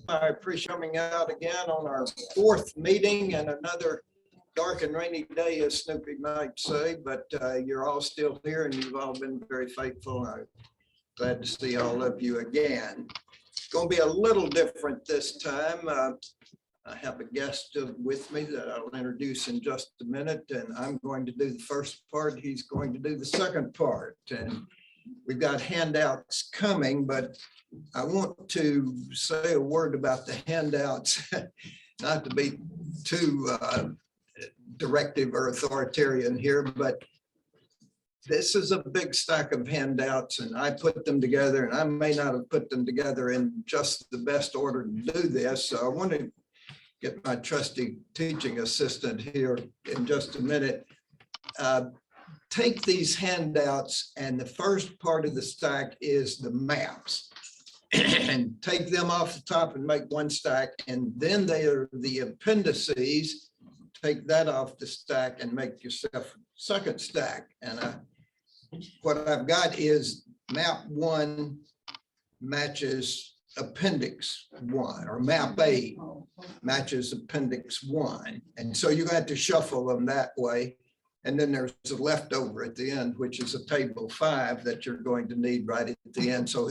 I appreciate coming out again on our fourth meeting and another dark and rainy day, as Snoopy might say, but you're all still here and you've all been very faithful. I'm glad to see all of you again. It's going to be a little different this time. I have a guest with me that I'll introduce in just a minute, and I'm going to do the first part. He's going to do the second part, and we've got handouts coming, but I want to say a word about the handouts, not to be too directive or authoritarian here, but this is a big stack of handouts and I put them together, and I may not have put them together in just the best order to do this. So I want to get my trusty teaching assistant here in just a minute. Take these handouts, and the first part of the stack is the maps. And take them off the top and make one stack, and then they are the appendices. Take that off the stack and make yourself a second stack. And what I've got is map 1 matches appendix 1, or map A matches appendix 1. And so you're going to have to shuffle them that way. And then there's a leftover at the end, which is a table 5 that you're going to need right at the end. So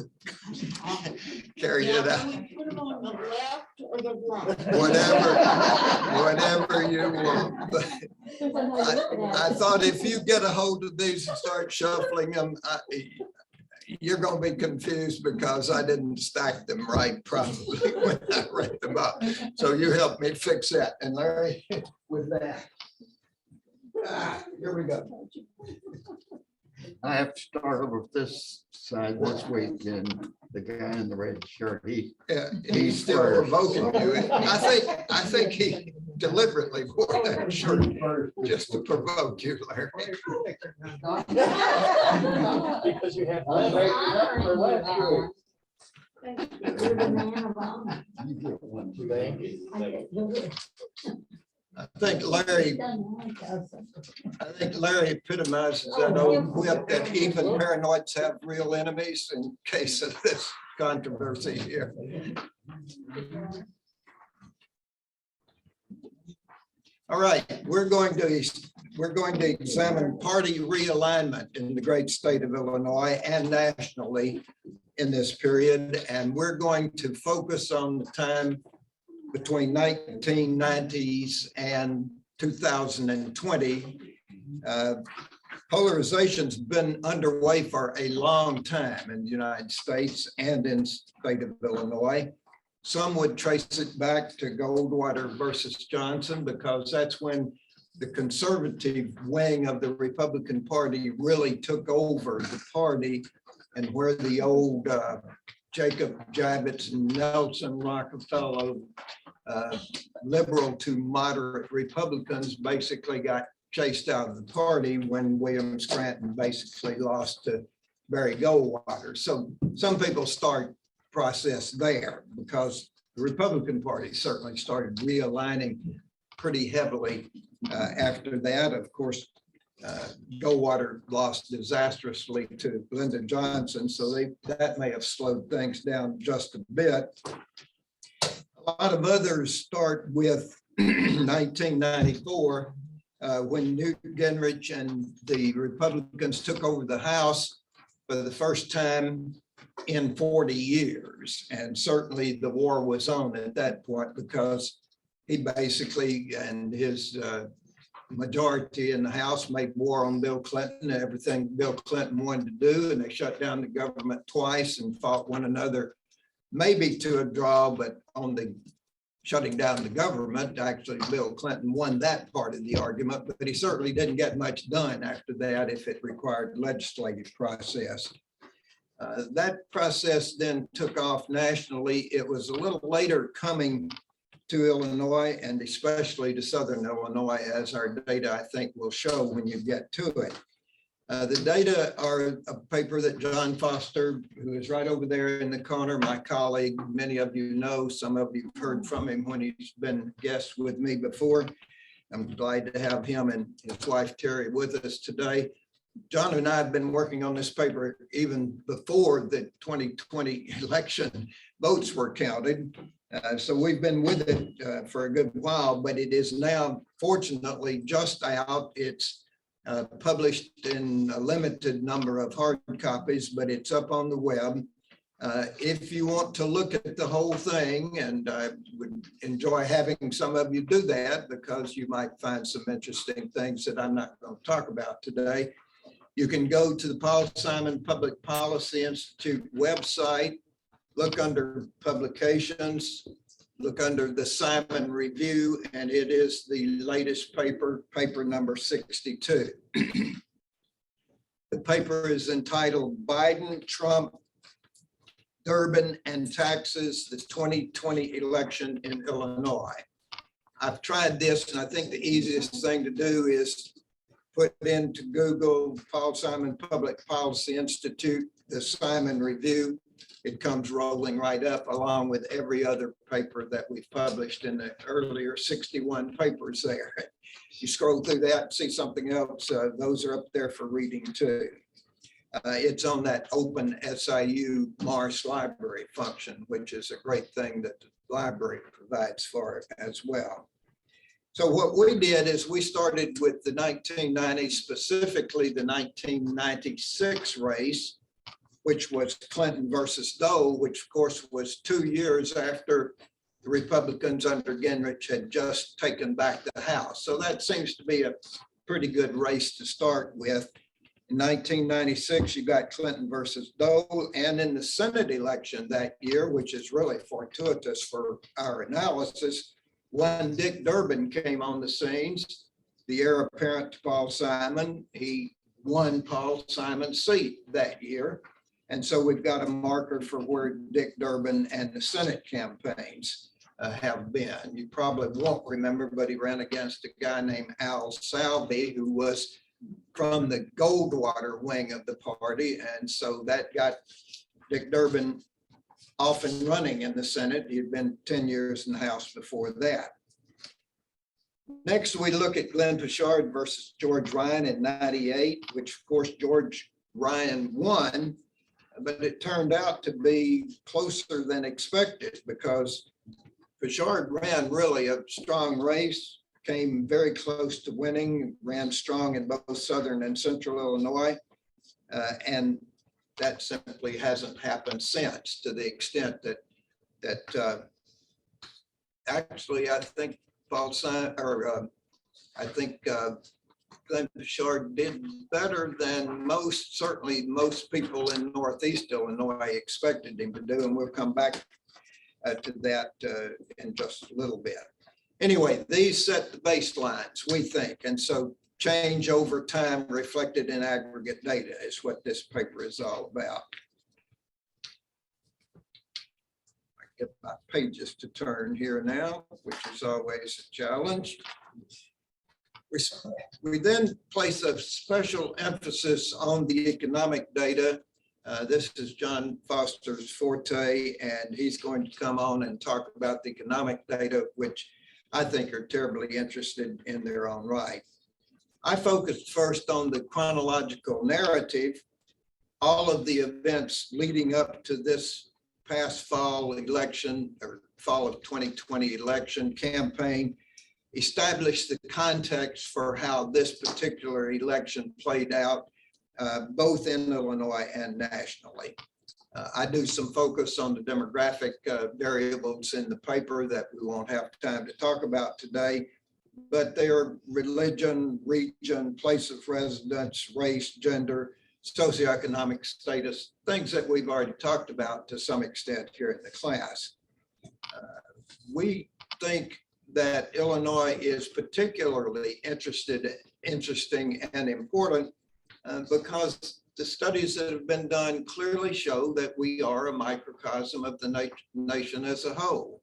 carry it out. Put them on the left or the right? Whatever you want. But I thought if you get a hold of these and start shuffling them, you're going to be confused because I didn't stack them right probably when I read them up. So you help me fix that. And Larry, with that. Here we go. I have to start over with this side this week, and the guy in the red shirt, He's still provoking you. I think he deliberately wore that shirt just to provoke you, Larry. Because you have. I think Larry epitomizes that old whip that even paranoids have real enemies in case of this controversy here. All right, we're going to examine party realignment in the great state of Illinois and nationally in this period, and we're going to focus on the time between 1990s and 2020. Polarization's been underway for a long time in the United States and in the state of Illinois. Some would trace it back to Goldwater versus Johnson, because that's when the conservative wing of the Republican Party really took over the party, and where the old Jacob Javits and Nelson Rockefeller liberal to moderate Republicans basically got chased out of the party when William Scranton basically lost to Barry Goldwater. So some people start process there, because the Republican Party certainly started realigning pretty heavily after that. Of course, Goldwater lost disastrously to Lyndon Johnson, so that may have slowed things down just a bit. A lot of others start with 1994, when Newt Gingrich and the Republicans took over the House for the first time in 40 years. And certainly the war was on at that point, because he basically and his majority in the House made war on Bill Clinton and everything Bill Clinton wanted to do, and they shut down the government twice and fought one another, maybe to a draw, but on the shutting down the government, actually Bill Clinton won that part of the argument, but he certainly didn't get much done after that if it required legislative process. That process then took off nationally. It was a little later coming to Illinois, and especially to Southern Illinois, as our data I think will show when you get to it. The data are a paper that John Foster, who is right over there in the corner, my colleague, many of you know, some of you have heard from him when he's been guest with me before. I'm glad to have him and his wife Terry with us today. John and I have been working on this paper even before the 2020 election votes were counted. So we've been with it for a good while, but it is now fortunately just out. It's published in a limited number of hard copies, but it's up on the web. If you want to look at the whole thing, and I would enjoy having some of you do that because you might find some interesting things that I'm not going to talk about today. You can go to the Paul Simon Public Policy Institute website, look under publications, look under the Simon Review, and it is the latest paper, paper number 62. The paper is entitled Biden, Trump, Durbin and Taxes, the 2020 Election in Illinois. I've tried this, and I think the easiest thing to do is put into Google Paul Simon Public Policy Institute, the Simon Review. It comes rolling right up along with every other paper that we've published in the earlier 61 papers there. You scroll through that and see something else, those are up there for reading too. It's on that open SIU Marsh library function, which is a great thing that the library provides for it as well. So what we did is we started with the 1990s, specifically the 1996 race, which was Clinton versus Dole, which of course was 2 years after the Republicans under Gingrich had just taken back the House. So that seems to be a pretty good race to start with. In 1996, you got Clinton versus Dole, and in the Senate election that year, which is really fortuitous for our analysis, one Dick Durbin came on the scenes, the heir apparent to Paul Simon. He won Paul Simon's seat that year. And so we've got a marker for where Dick Durbin and the Senate campaigns have been. You probably won't remember, but he ran against a guy named Al Salvey, who was from the Goldwater wing of the party. And so that got Dick Durbin off and running in the Senate. He'd been 10 years in the House before that. Next, we look at Glenn Pochard versus George Ryan in 98, which of course George Ryan won, but it turned out to be closer than expected because Pochard ran really a strong race, came very close to winning, ran strong in both Southern and Central Illinois. And that simply hasn't happened since, to the extent that actually I think Paul Simon, or I think Glenn Pochard did better than certainly most people in Northeast Illinois expected him to do, and we'll come back to that in just a little bit. Anyway, these set the baselines, we think, and so change over time reflected in aggregate data is what this paper is all about. I get my pages to turn here now, which is always a challenge. We then place a special emphasis on the economic data. This is John Foster's forte, and he's going to come on and talk about the economic data, which I think are terribly interested in their own right. I focused first on the chronological narrative. All of the events leading up to this past fall election, or fall of 2020 election campaign, established the context for how this particular election played out, both in Illinois and nationally. I do some focus on the demographic variables in the paper that we won't have time to talk about today, but they are religion, region, place of residence, race, gender, socioeconomic status, things that we've already talked about to some extent here in the class. We think that Illinois is particularly interesting and important because the studies that have been done clearly show that we are a microcosm of the nation as a whole.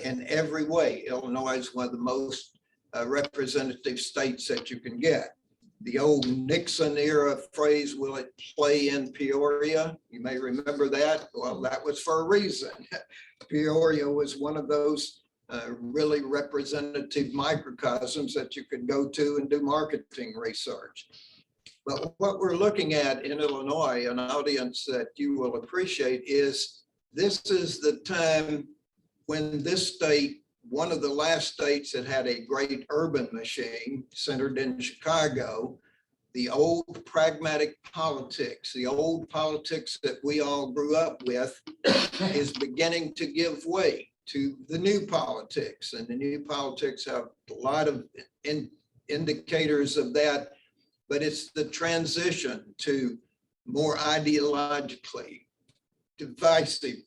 In every way, Illinois is one of the most representative states that you can get. The old Nixon era phrase, will it play in Peoria? You may remember that. Well, that was for a reason. Peoria was one of those really representative microcosms that you could go to and do marketing research. But what we're looking at in Illinois, an audience that you will appreciate, is this is the time when this state, one of the last states that had a great urban machine centered in Chicago, the old pragmatic politics, the old politics that we all grew up with is beginning to give way to the new politics. And the new politics have a lot of indicators of that, but it's the transition to more ideologically divisive,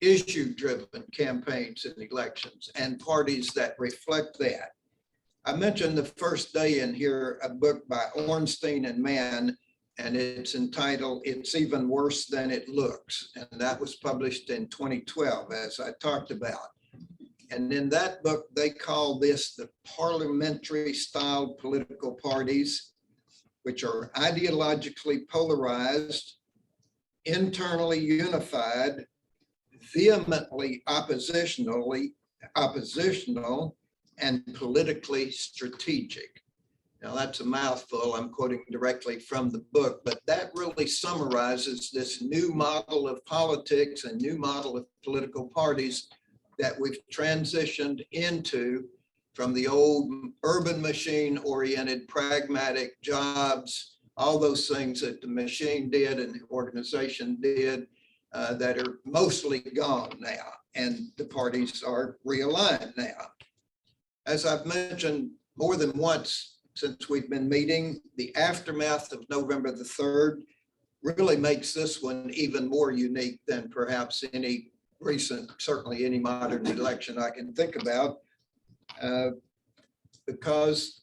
issue-driven campaigns and elections and parties that reflect that. I mentioned the first day in here a book by Ornstein and Mann, and it's entitled "It's Even Worse Than It Looks," and that was published in 2012, as I talked about. And in that book, they call this the parliamentary style political parties, which are ideologically polarized, internally unified, vehemently oppositional, and politically strategic. Now that's a mouthful. I'm quoting directly from the book, but that really summarizes this new model of politics and new model of political parties that we've transitioned into from the old urban machine oriented pragmatic jobs, all those things that the machine did and the organization did that are mostly gone now, and the parties are realigned now. As I've mentioned more than once since we've been meeting, the aftermath of November the 3rd really makes this one even more unique than perhaps any recent, certainly any modern election I can think about, because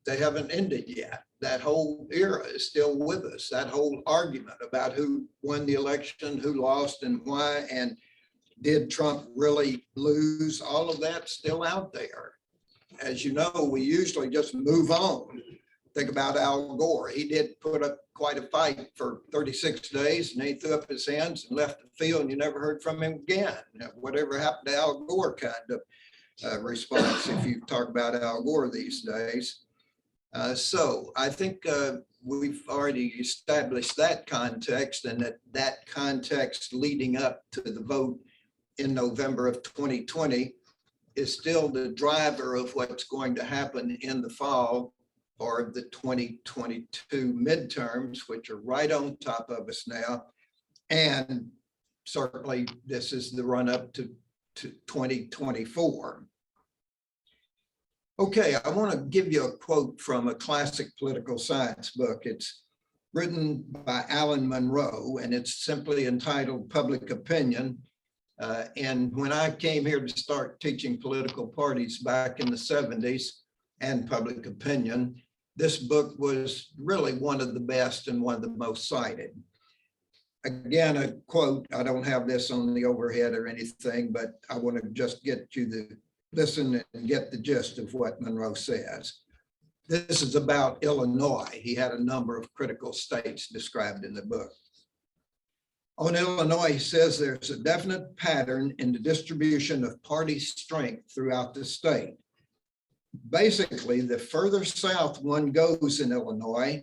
they haven't ended yet. That whole era is still with us. That whole argument about who won the election, who lost and why, and did Trump really lose, all of that's still out there. As you know, we usually just move on. Think about Al Gore. He did put up quite a fight for 36 days, and he threw up his hands and left the field, and you never heard from him again. Whatever happened to Al Gore kind of response if you talk about Al Gore these days. So I think we've already established that context, and that context leading up to the vote in November of 2020 is still the driver of what's going to happen in the fall or the 2022 midterms, which are right on top of us now. And certainly this is the run up to 2024. Okay, I want to give you a quote from a classic political science book. It's written by Alan Monroe, and it's simply entitled Public Opinion. And when I came here to start teaching political parties back in the 70s and public opinion, this book was really one of the best and one of the most cited. Again, a quote, I don't have this on the overhead or anything, but I want to just get you to listen and get the gist of what Monroe says. This is about Illinois. He had a number of critical states described in the book. On Illinois, he says there's a definite pattern in the distribution of party strength throughout the state. Basically, the further south one goes in Illinois,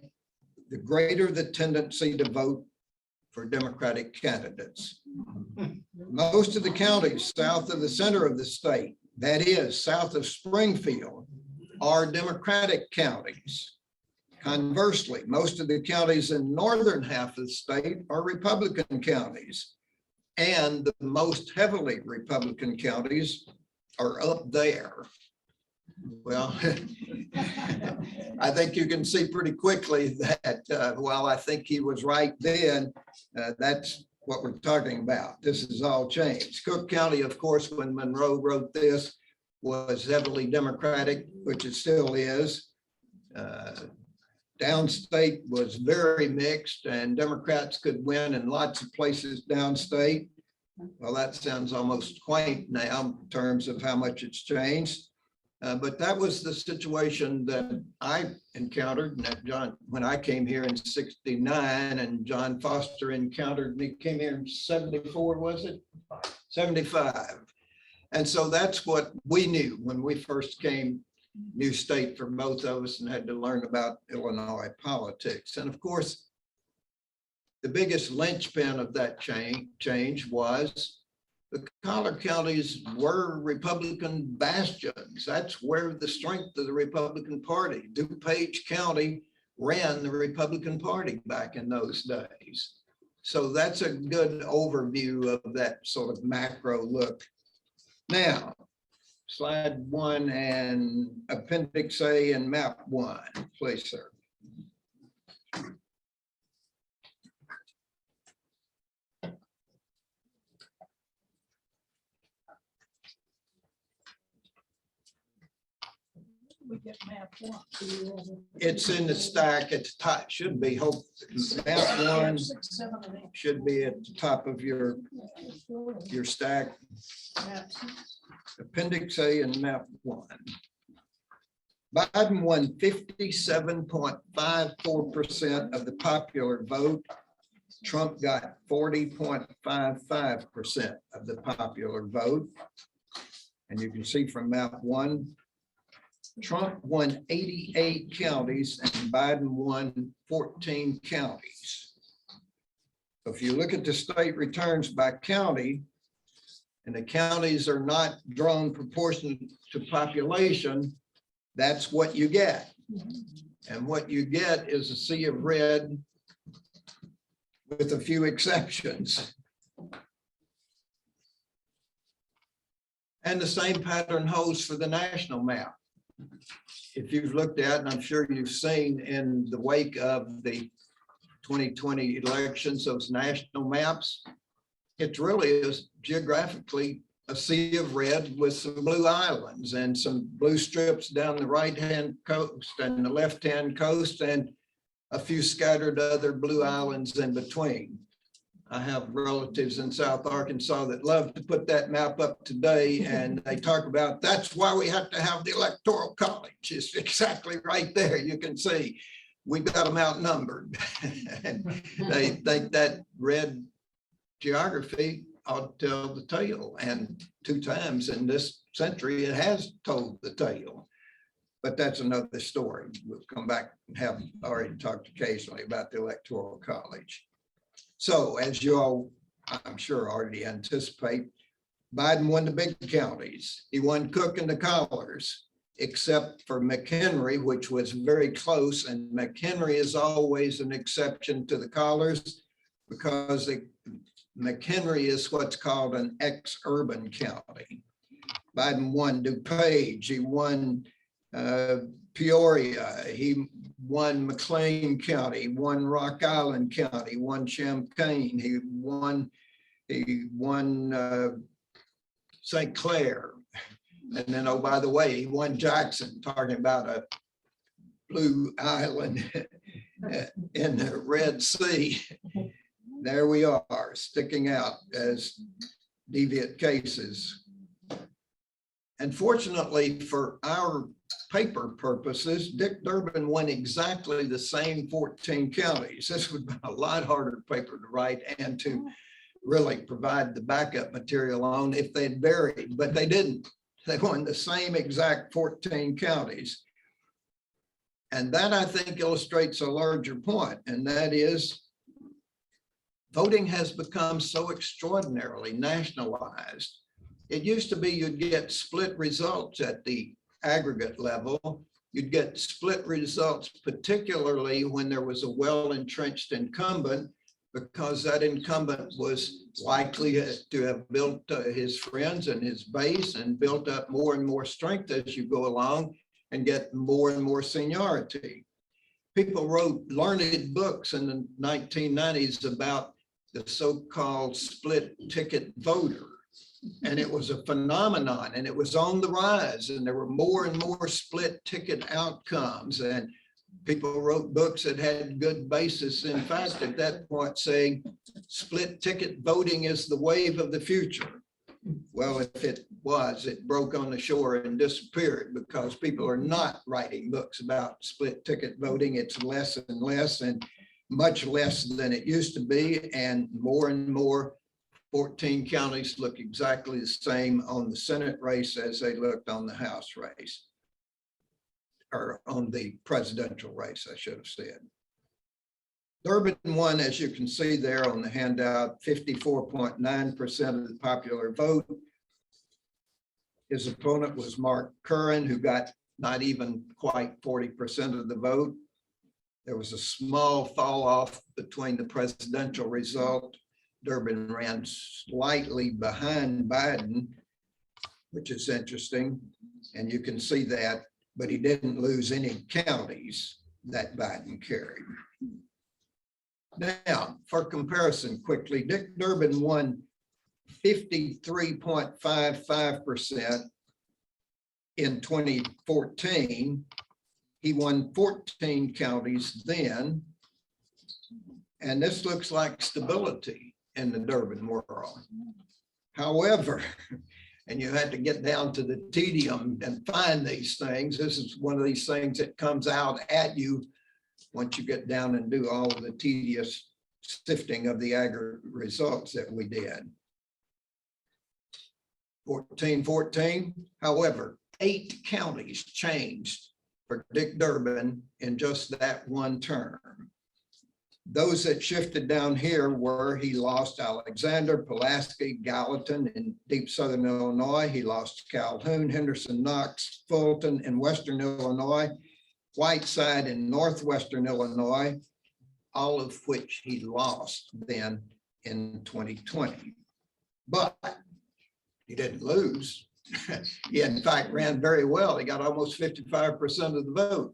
the greater the tendency to vote for Democratic candidates. Most of the counties south of the center of the state, that is, south of Springfield, are Democratic counties. Conversely, most of the counties in northern half of the state are Republican counties, and the most heavily Republican counties are up there. Well, I think you can see pretty quickly that while I think he was right then, that's what we're talking about. This has all changed. Cook County, of course, when Monroe wrote this, was heavily Democratic, which it still is. Downstate was very mixed, and Democrats could win in lots of places downstate. Well, that sounds almost quaint now in terms of how much it's changed. But that was the situation that I encountered, and that John, when I came here in '69, and John Foster encountered me, came here in '74, was it? 75. And so that's what we knew when we first came new state for both of us and had to learn about Illinois politics. And of course, the biggest linchpin of that change was the collar counties were Republican bastions. That's where the strength of the Republican Party. DuPage County ran the Republican Party back in those days. So that's a good overview of that sort of macro look. Now, slide 1 and Appendix A and map 1, please, sir. We get map 1. It's in the stack at the top, should be, hope, map 1 6, 7, and 8. should be at the top of your stack, Map 6. Appendix A and map 1. Biden won 57.54% of the popular vote. Trump got 40.55% of the popular vote. And you can see from map 1, Trump won 88 counties and Biden won 14 counties. So if you look at the state returns by county, and the counties are not drawn proportionate to population, that's what you get. And what you get is a sea of red with a few exceptions. And the same pattern holds for the national map. If you've looked at, and I'm sure you've seen in the wake of the 2020 elections, those national maps, it really is geographically a sea of red with some blue islands and some blue strips down the right-hand coast and the left-hand coast and a few scattered other blue islands in between. I have relatives in South Arkansas that love to put that map up today, and they talk about that's why we have to have the Electoral College. It's exactly right there. You can see we've got them outnumbered. And they think that red geography ought to tell the tale, and 2 times in this century it has told the tale. But that's another story. We'll come back and have already talked occasionally about the Electoral College. So as you all, I'm sure, already anticipate, Biden won the big counties. He won Cook and the collars, except for McHenry, which was very close. And McHenry is always an exception to the collars because McHenry is what's called an ex-urban county. Biden won DuPage. He won Peoria. He won McLean County, won Rock Island County, won Champaign. He won St. Clair. And then, oh, by the way, he won Jackson, talking about a blue island in the Red Sea. There we are, sticking out as deviant cases. And fortunately for our paper purposes, Dick Durbin won exactly the same 14 counties. This would be a lot harder paper to write and to really provide the backup material on if they'd varied, but they didn't. They won the same exact 14 counties. And that, I think, illustrates a larger point, and that is voting has become so extraordinarily nationalized. It used to be you'd get split results at the aggregate level. You'd get split results, particularly when there was a well-entrenched incumbent, because that incumbent was likely to have built his friends and his base and built up more and more strength as you go along and get more and more seniority. People wrote learned books in the 1990s about the so-called split ticket voter. And it was a phenomenon, and it was on the rise, and there were more and more split ticket outcomes, and people wrote books that had good basis. In fact, at that point saying split ticket voting is the wave of the future. Well, if it was, it broke on the shore and disappeared because people are not writing books about split ticket voting. It's less and less, and much less than it used to be, and more 14 counties look exactly the same on the Senate race as they looked on the House race. or on the presidential race, I should have said. Durbin won, as you can see there on the handout, 54.9% of the popular vote. His opponent was Mark Curran, who got not even quite 40% of the vote. There was a small fall off between the presidential result. Durbin ran slightly behind Biden, which is interesting, and you can see that, but he didn't lose any counties that Biden carried. Now, for comparison quickly, Dick Durbin won 53.55% in 2014. He won 14 counties then. And this looks like stability in the Durbin world. However, and you had to get down to the tedium and find these things. This is one of these things that comes out at you once you get down and do all of the tedious sifting of the aggregate results that we did. 14. However, 8 counties changed for Dick Durbin in just that one term. Those that shifted down here were, he lost Alexander, Pulaski, Gallatin in deep southern Illinois. He lost Calhoun, Henderson, Knox, Fulton in western Illinois, Whiteside in northwestern Illinois, all of which he lost then in 2020. But he didn't lose. He in fact ran very well. He got almost 55% of the vote.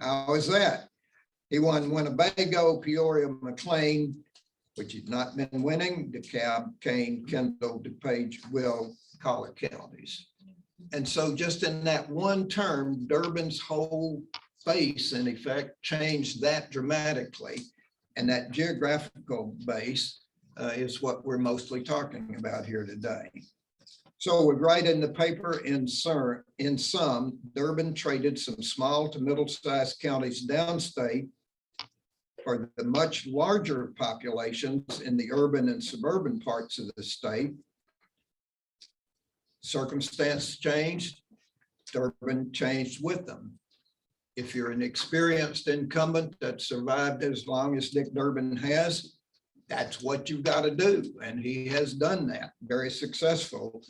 How is that? He won Winnebago, Peoria, McLean, which he's not been winning, DeKalb, Kane, Kendall, DuPage, Will, Collar counties. And so just in that one term, Durbin's whole base in effect changed that dramatically. And that geographical base is what we're mostly talking about here today. So we write in the paper, in sum, Durbin traded some small to middle-sized counties downstate for the much larger populations in the urban and suburban parts of the state. Circumstance changed, Durbin changed with them. If you're an experienced incumbent that survived as long as Dick Durbin has, that's what you've got to do. And he has done that very successfully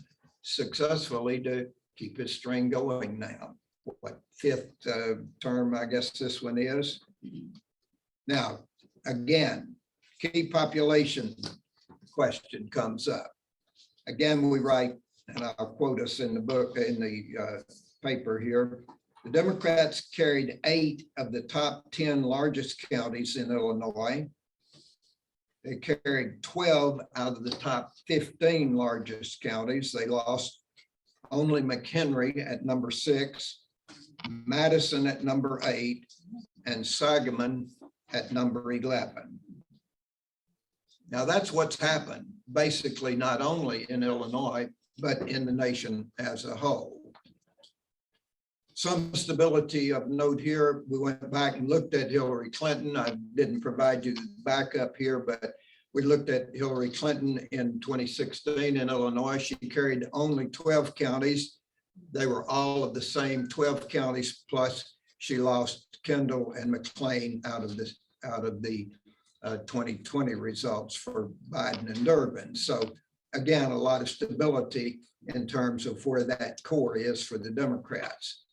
to keep his string going now. What, 5th term, I guess this one is. Now, again, key population question comes up. Again, we write, and I'll quote us in the book, in the paper here, the Democrats carried 8 of the top 10 largest counties in Illinois. They carried 12 out of the top 15 largest counties. They lost only McHenry at number 6, Madison at number 8, and Sangamon at number 11. Now that's what's happened, basically not only in Illinois, but in the nation as a whole. Some stability of note here, we went back and looked at Hillary Clinton. I didn't provide you the backup here, but we looked at Hillary Clinton in 2016 in Illinois. She carried only 12 counties. They were all of the same 12 counties, plus she lost Kendall and McLean out of the 2020 results for Biden and Durbin. So again, a lot of stability in terms of where that core is for the Democrats.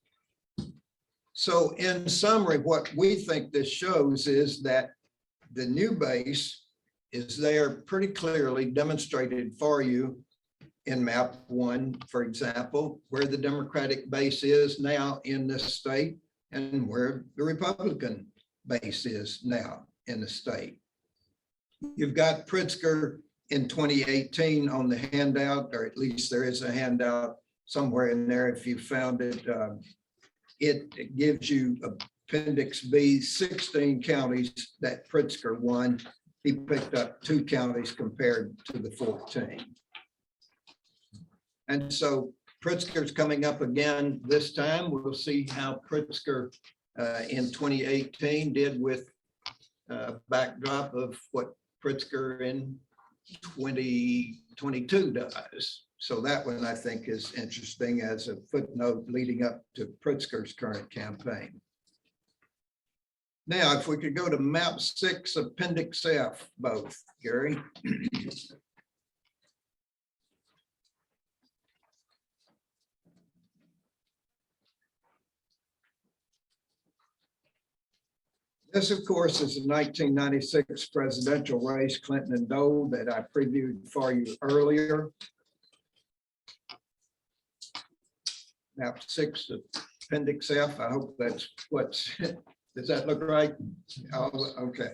So in summary, what we think this shows is that the new base is there pretty clearly demonstrated for you in map 1, for example, where the Democratic base is now in this state and where the Republican base is now in the state. You've got Pritzker in 2018 on the handout, or at least there is a handout somewhere in there if you found it. It gives you Appendix B, 16 counties that Pritzker won. He picked up 2 counties compared to the 14. And so Pritzker's coming up again this time. We'll see how Pritzker in 2018 did with a backdrop of what Pritzker in 2022 does. So that one I think is interesting as a footnote leading up to Pritzker's current campaign. Now, if we could go to map 6, appendix F, both, Gary. This, of course, is the 1996 presidential race, Clinton and Dole, that I previewed for you earlier. Map 6, appendix F. I hope that's what's, does that look right? Oh, okay.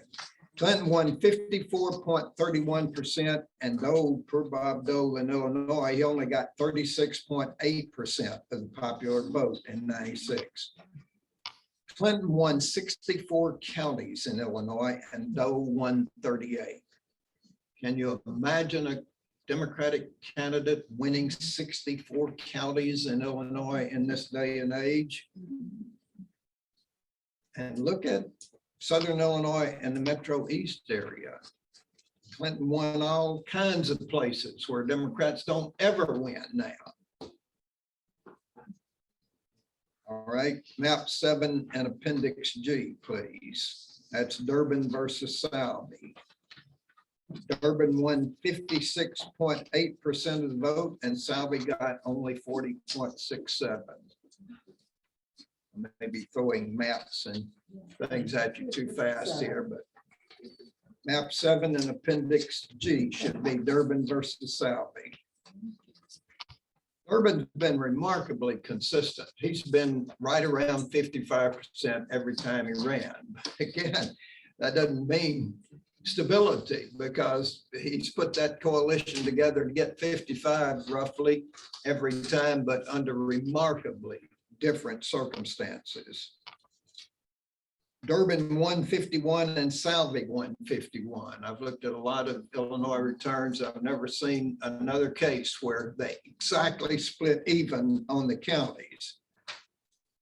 Clinton won 54.31%, and Dole, per Bob Dole in Illinois, he only got 36.8% of the popular vote in 96. Clinton won 64 counties in Illinois and Dole won 38. Can you imagine a Democratic candidate winning 64 counties in Illinois in this day and age? And look at Southern Illinois and the Metro East area. Clinton won all kinds of places where Democrats don't ever win now. All right, map 7 and appendix G, please. That's Durbin versus Salve. Durbin won 56.8% of the vote and Salve got only 40.67. Maybe throwing maps and things at you too fast here, but map 7 and appendix G should be Durbin versus Salve. Durbin's been remarkably consistent. He's been right around 55% every time he ran. Again, that doesn't mean stability because he's put that coalition together to get 55 roughly every time, but under remarkably different circumstances. Durbin won 51 and Salve won 51. I've looked at a lot of Illinois returns. I've never seen another case where they exactly split even on the counties.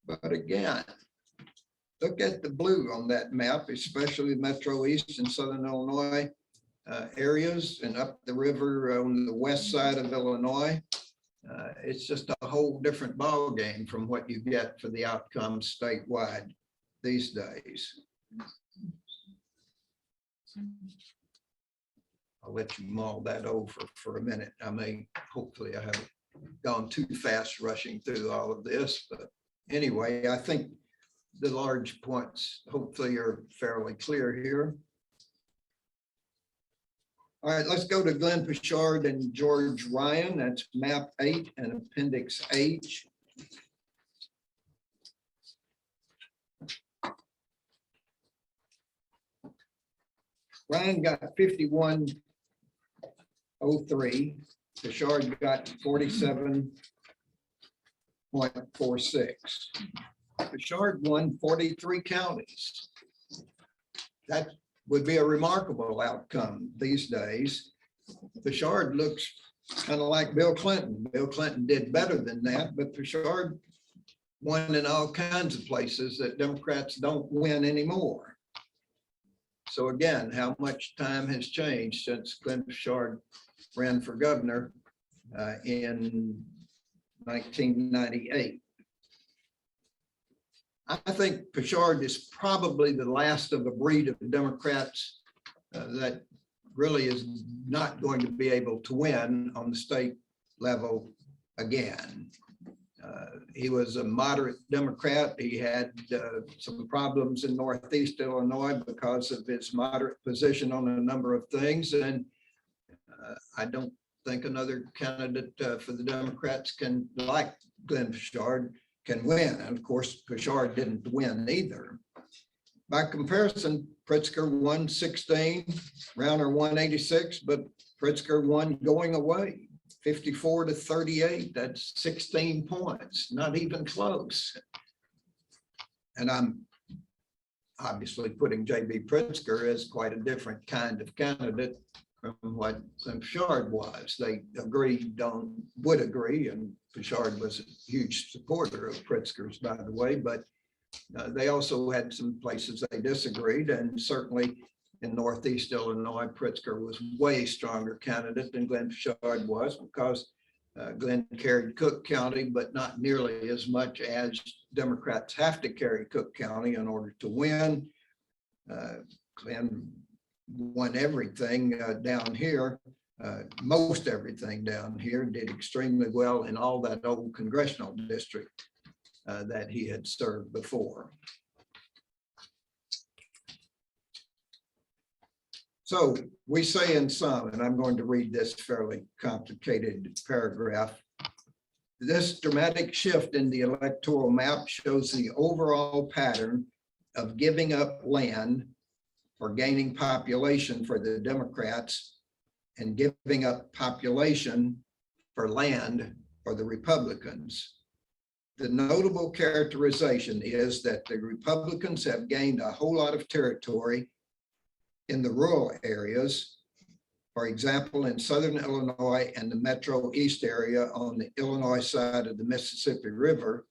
But again, look at the blue on that map, especially Metro East and Southern Illinois areas and up the river on the west side of Illinois. It's just a whole different ballgame from what you get for the outcomes statewide these days. I'll let you mull that over for a minute. Hopefully I haven't gone too fast rushing through all of this, but anyway, I think the large points hopefully are fairly clear here. All right, let's go to Glenn Pichard and George Ryan. That's map 8 and appendix H. Ryan got 51.03. Pichard got 47.46. Pichard won 43 counties. That would be a remarkable outcome these days. Pichard looks kind of like Bill Clinton. Bill Clinton did better than that, but Pichard won in all kinds of places that Democrats don't win anymore. So again, how much time has changed since Glenn Pichard ran for governor in 1998. I think Pichard is probably the last of a breed of Democrats that really is not going to be able to win on the state level again. He was a moderate Democrat. He had some problems in Northeast Illinois because of his moderate position on a number of things. And I don't think another candidate for the Democrats can, like Glenn Pichard, can win. And of course, Pichard didn't win either. By comparison, Pritzker won 16, Rauner won 86, but Pritzker won going away. 54-38, that's 16 points, not even close. And I'm obviously putting J.B. Pritzker as quite a different kind of candidate from what Pichard was. They would agree, and Pichard was a huge supporter of Pritzker's, by the way, but they also had some places they disagreed, and certainly in Northeast Illinois, Pritzker was way stronger candidate than Glenn Pichard was because Glenn carried Cook County, but not nearly as much as Democrats have to carry Cook County in order to win. Glenn won everything down here, most everything down here, did extremely well in all that old congressional district that he had served before. So we say in sum, and I'm going to read this fairly complicated paragraph. This dramatic shift in the electoral map shows the overall pattern of giving up land for gaining population for the Democrats and giving up population for land for the Republicans. The notable characterization is that the Republicans have gained a whole lot of territory in the rural areas, for example, in southern Illinois and the Metro East area on the Illinois side of the Mississippi River,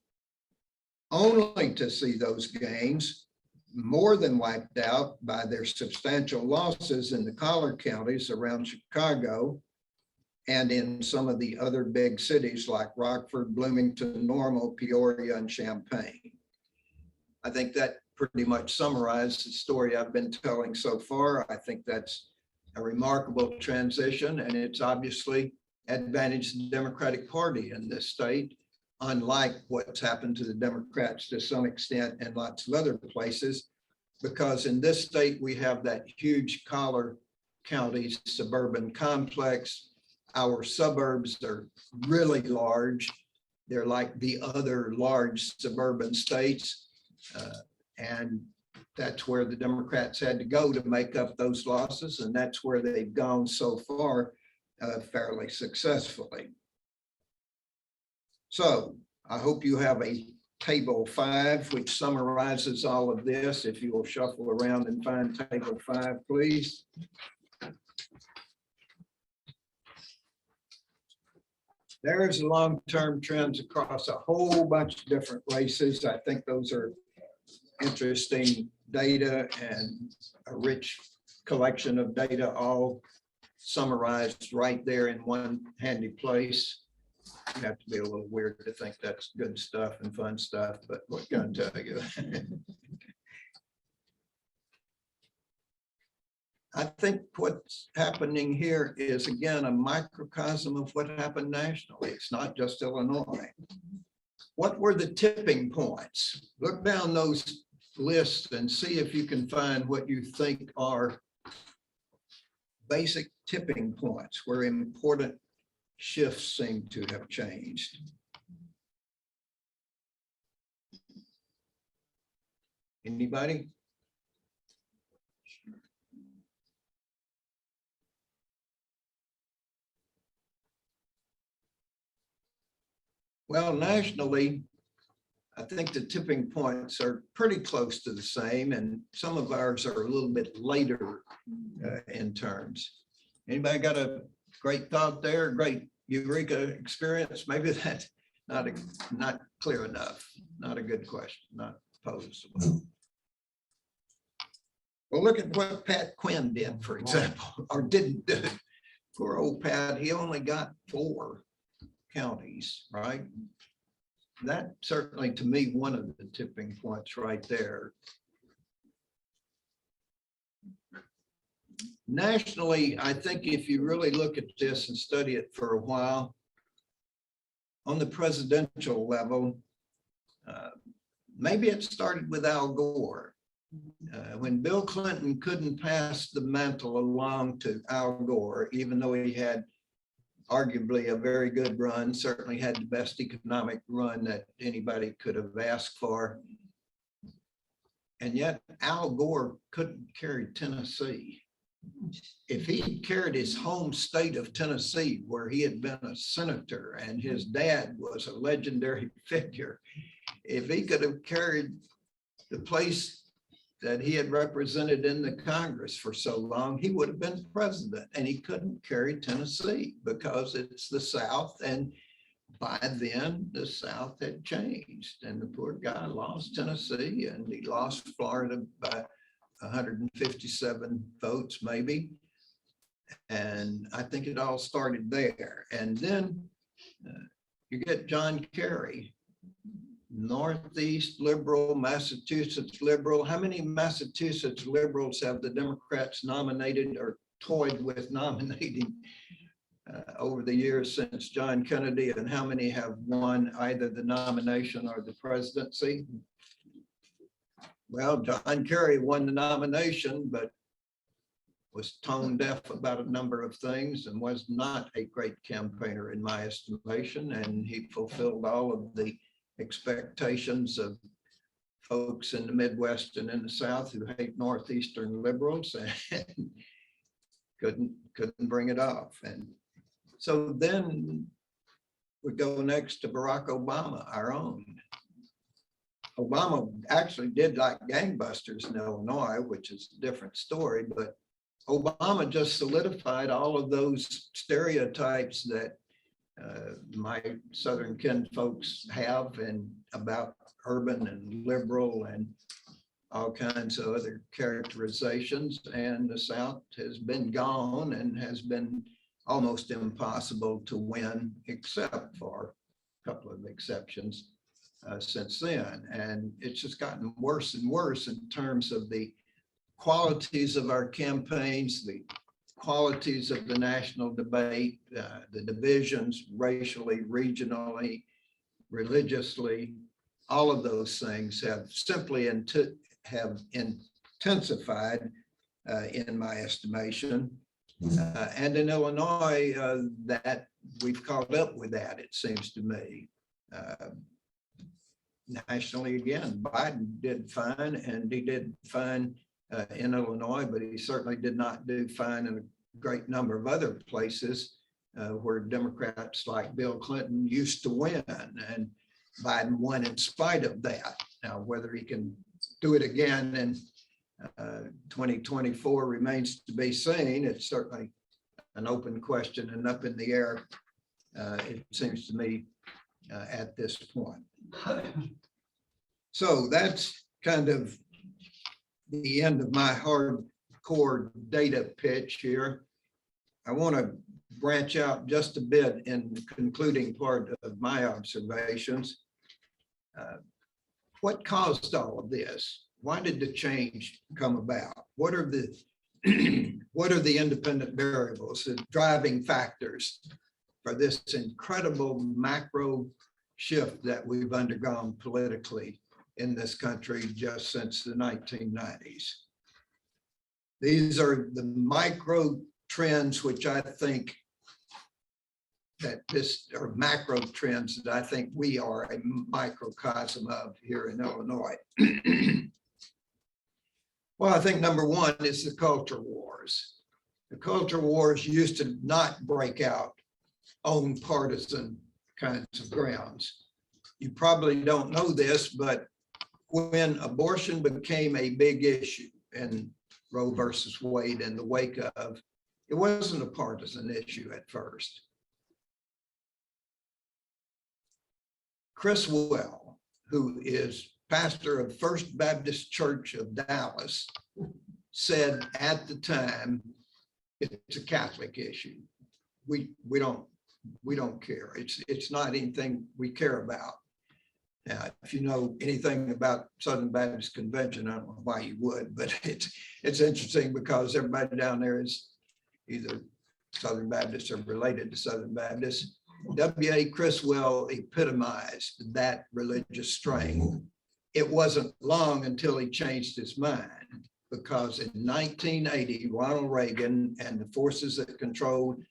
only to see those gains more than wiped out by their substantial losses in the collar counties around Chicago and in some of the other big cities like Rockford, Bloomington, Normal, Peoria, and Champaign. I think that pretty much summarized the story I've been telling so far. I think that's a remarkable transition, and it's obviously advantaged the Democratic Party in this state, unlike what's happened to the Democrats to some extent in lots of other places, because in this state, we have that huge collar county suburban complex. Our suburbs are really large. They're like the other large suburban states. And that's where the Democrats had to go to make up those losses. And that's where they've gone so far fairly successfully. So I hope you have a table 5, which summarizes all of this. If you will shuffle around and find table 5, please. There's long-term trends across a whole bunch of different races. I think those are interesting data and a rich collection of data, all summarized right there in one handy place. You have to be a little weird to think that's good stuff and fun stuff, but what can I tell you? I think what's happening here is, again, a microcosm of what happened nationally. It's not just Illinois. What were the tipping points? Look down those lists and see if you can find what you think are basic tipping points where important shifts seem to have changed. Anybody? Well, nationally, I think the tipping points are pretty close to the same, and some of ours are a little bit later in terms. Anybody got a great thought there? Great Eureka experience? Maybe that's not clear enough. Not a good question, not posed. Well, look at what Pat Quinn did, for example, or didn't do. Poor old Pat, he only got 4 counties, right? That certainly, to me, one of the tipping points right there. Nationally, I think if you really look at this and study it for a while, on the presidential level, maybe it started with Al Gore. When Bill Clinton couldn't pass the mantle along to Al Gore, even though he had arguably a very good run, certainly had the best economic run that anybody could have asked for. And yet Al Gore couldn't carry Tennessee. If he carried his home state of Tennessee, where he had been a senator and his dad was a legendary figure, if he could have carried the place that he had represented in the Congress for so long, he would have been president, and he couldn't carry Tennessee because it's the South. And by then the South had changed, and the poor guy lost Tennessee, and he lost Florida by 157 votes maybe. And I think it all started there. And then You get John Kerry, Northeast liberal, Massachusetts liberal. How many Massachusetts liberals have the Democrats nominated or toyed with nominating over the years since John Kennedy, and how many have won either the nomination or the presidency? Well, John Kerry won the nomination, but was tone deaf about a number of things and was not a great campaigner in my estimation. And he fulfilled all of the expectations of folks in the Midwest and in the South who hate Northeastern liberals and couldn't bring it off. And so then we go next to Barack Obama, our own. Obama actually did like gangbusters in Illinois, which is a different story, but Obama just solidified all of those stereotypes that my Southern kin folks have and about urban and liberal and all kinds of other characterizations. And the South has been gone and has been almost impossible to win, except for a couple of exceptions since then. And it's just gotten worse and worse in terms of the qualities of our campaigns, the qualities of the national debate, the divisions racially, regionally, religiously. All of those things have simply have intensified in my estimation. And in Illinois, that we've caught up with that, it seems to me. Nationally, again, Biden did fine, and he did fine in Illinois, but he certainly did not do fine in a great number of other places where Democrats like Bill Clinton used to win, and Biden won in spite of that. Now, whether he can do it again in 2024 remains to be seen. It's certainly an open question and up in the air, it seems to me, at this point. So that's kind of the end of my hardcore data pitch here. I want to branch out just a bit in the concluding part of my observations. What caused all of this? Why did the change come about? What are the independent variables, the driving factors for this incredible macro shift that we've undergone politically in this country just since the 1990s? These are the micro trends, which I think that are macro trends that I think we are a microcosm of here in Illinois. Well, I think number one is the culture wars. The culture wars used to not break out on partisan kinds of grounds. You probably don't know this, but when abortion became a big issue in Roe versus Wade in the wake of, it wasn't a partisan issue at first. Chris Well, who is pastor of First Baptist Church of Dallas, said at the time, it's a Catholic issue. We don't care. It's not anything we care about. Now, if you know anything about Southern Baptist Convention, I don't know why you would, but it's interesting because everybody down there is either Southern Baptist or related to Southern Baptist. W.A. Criswell epitomized that religious strain. It wasn't long until he changed his mind, because in 1980, Ronald Reagan and the forces that controlled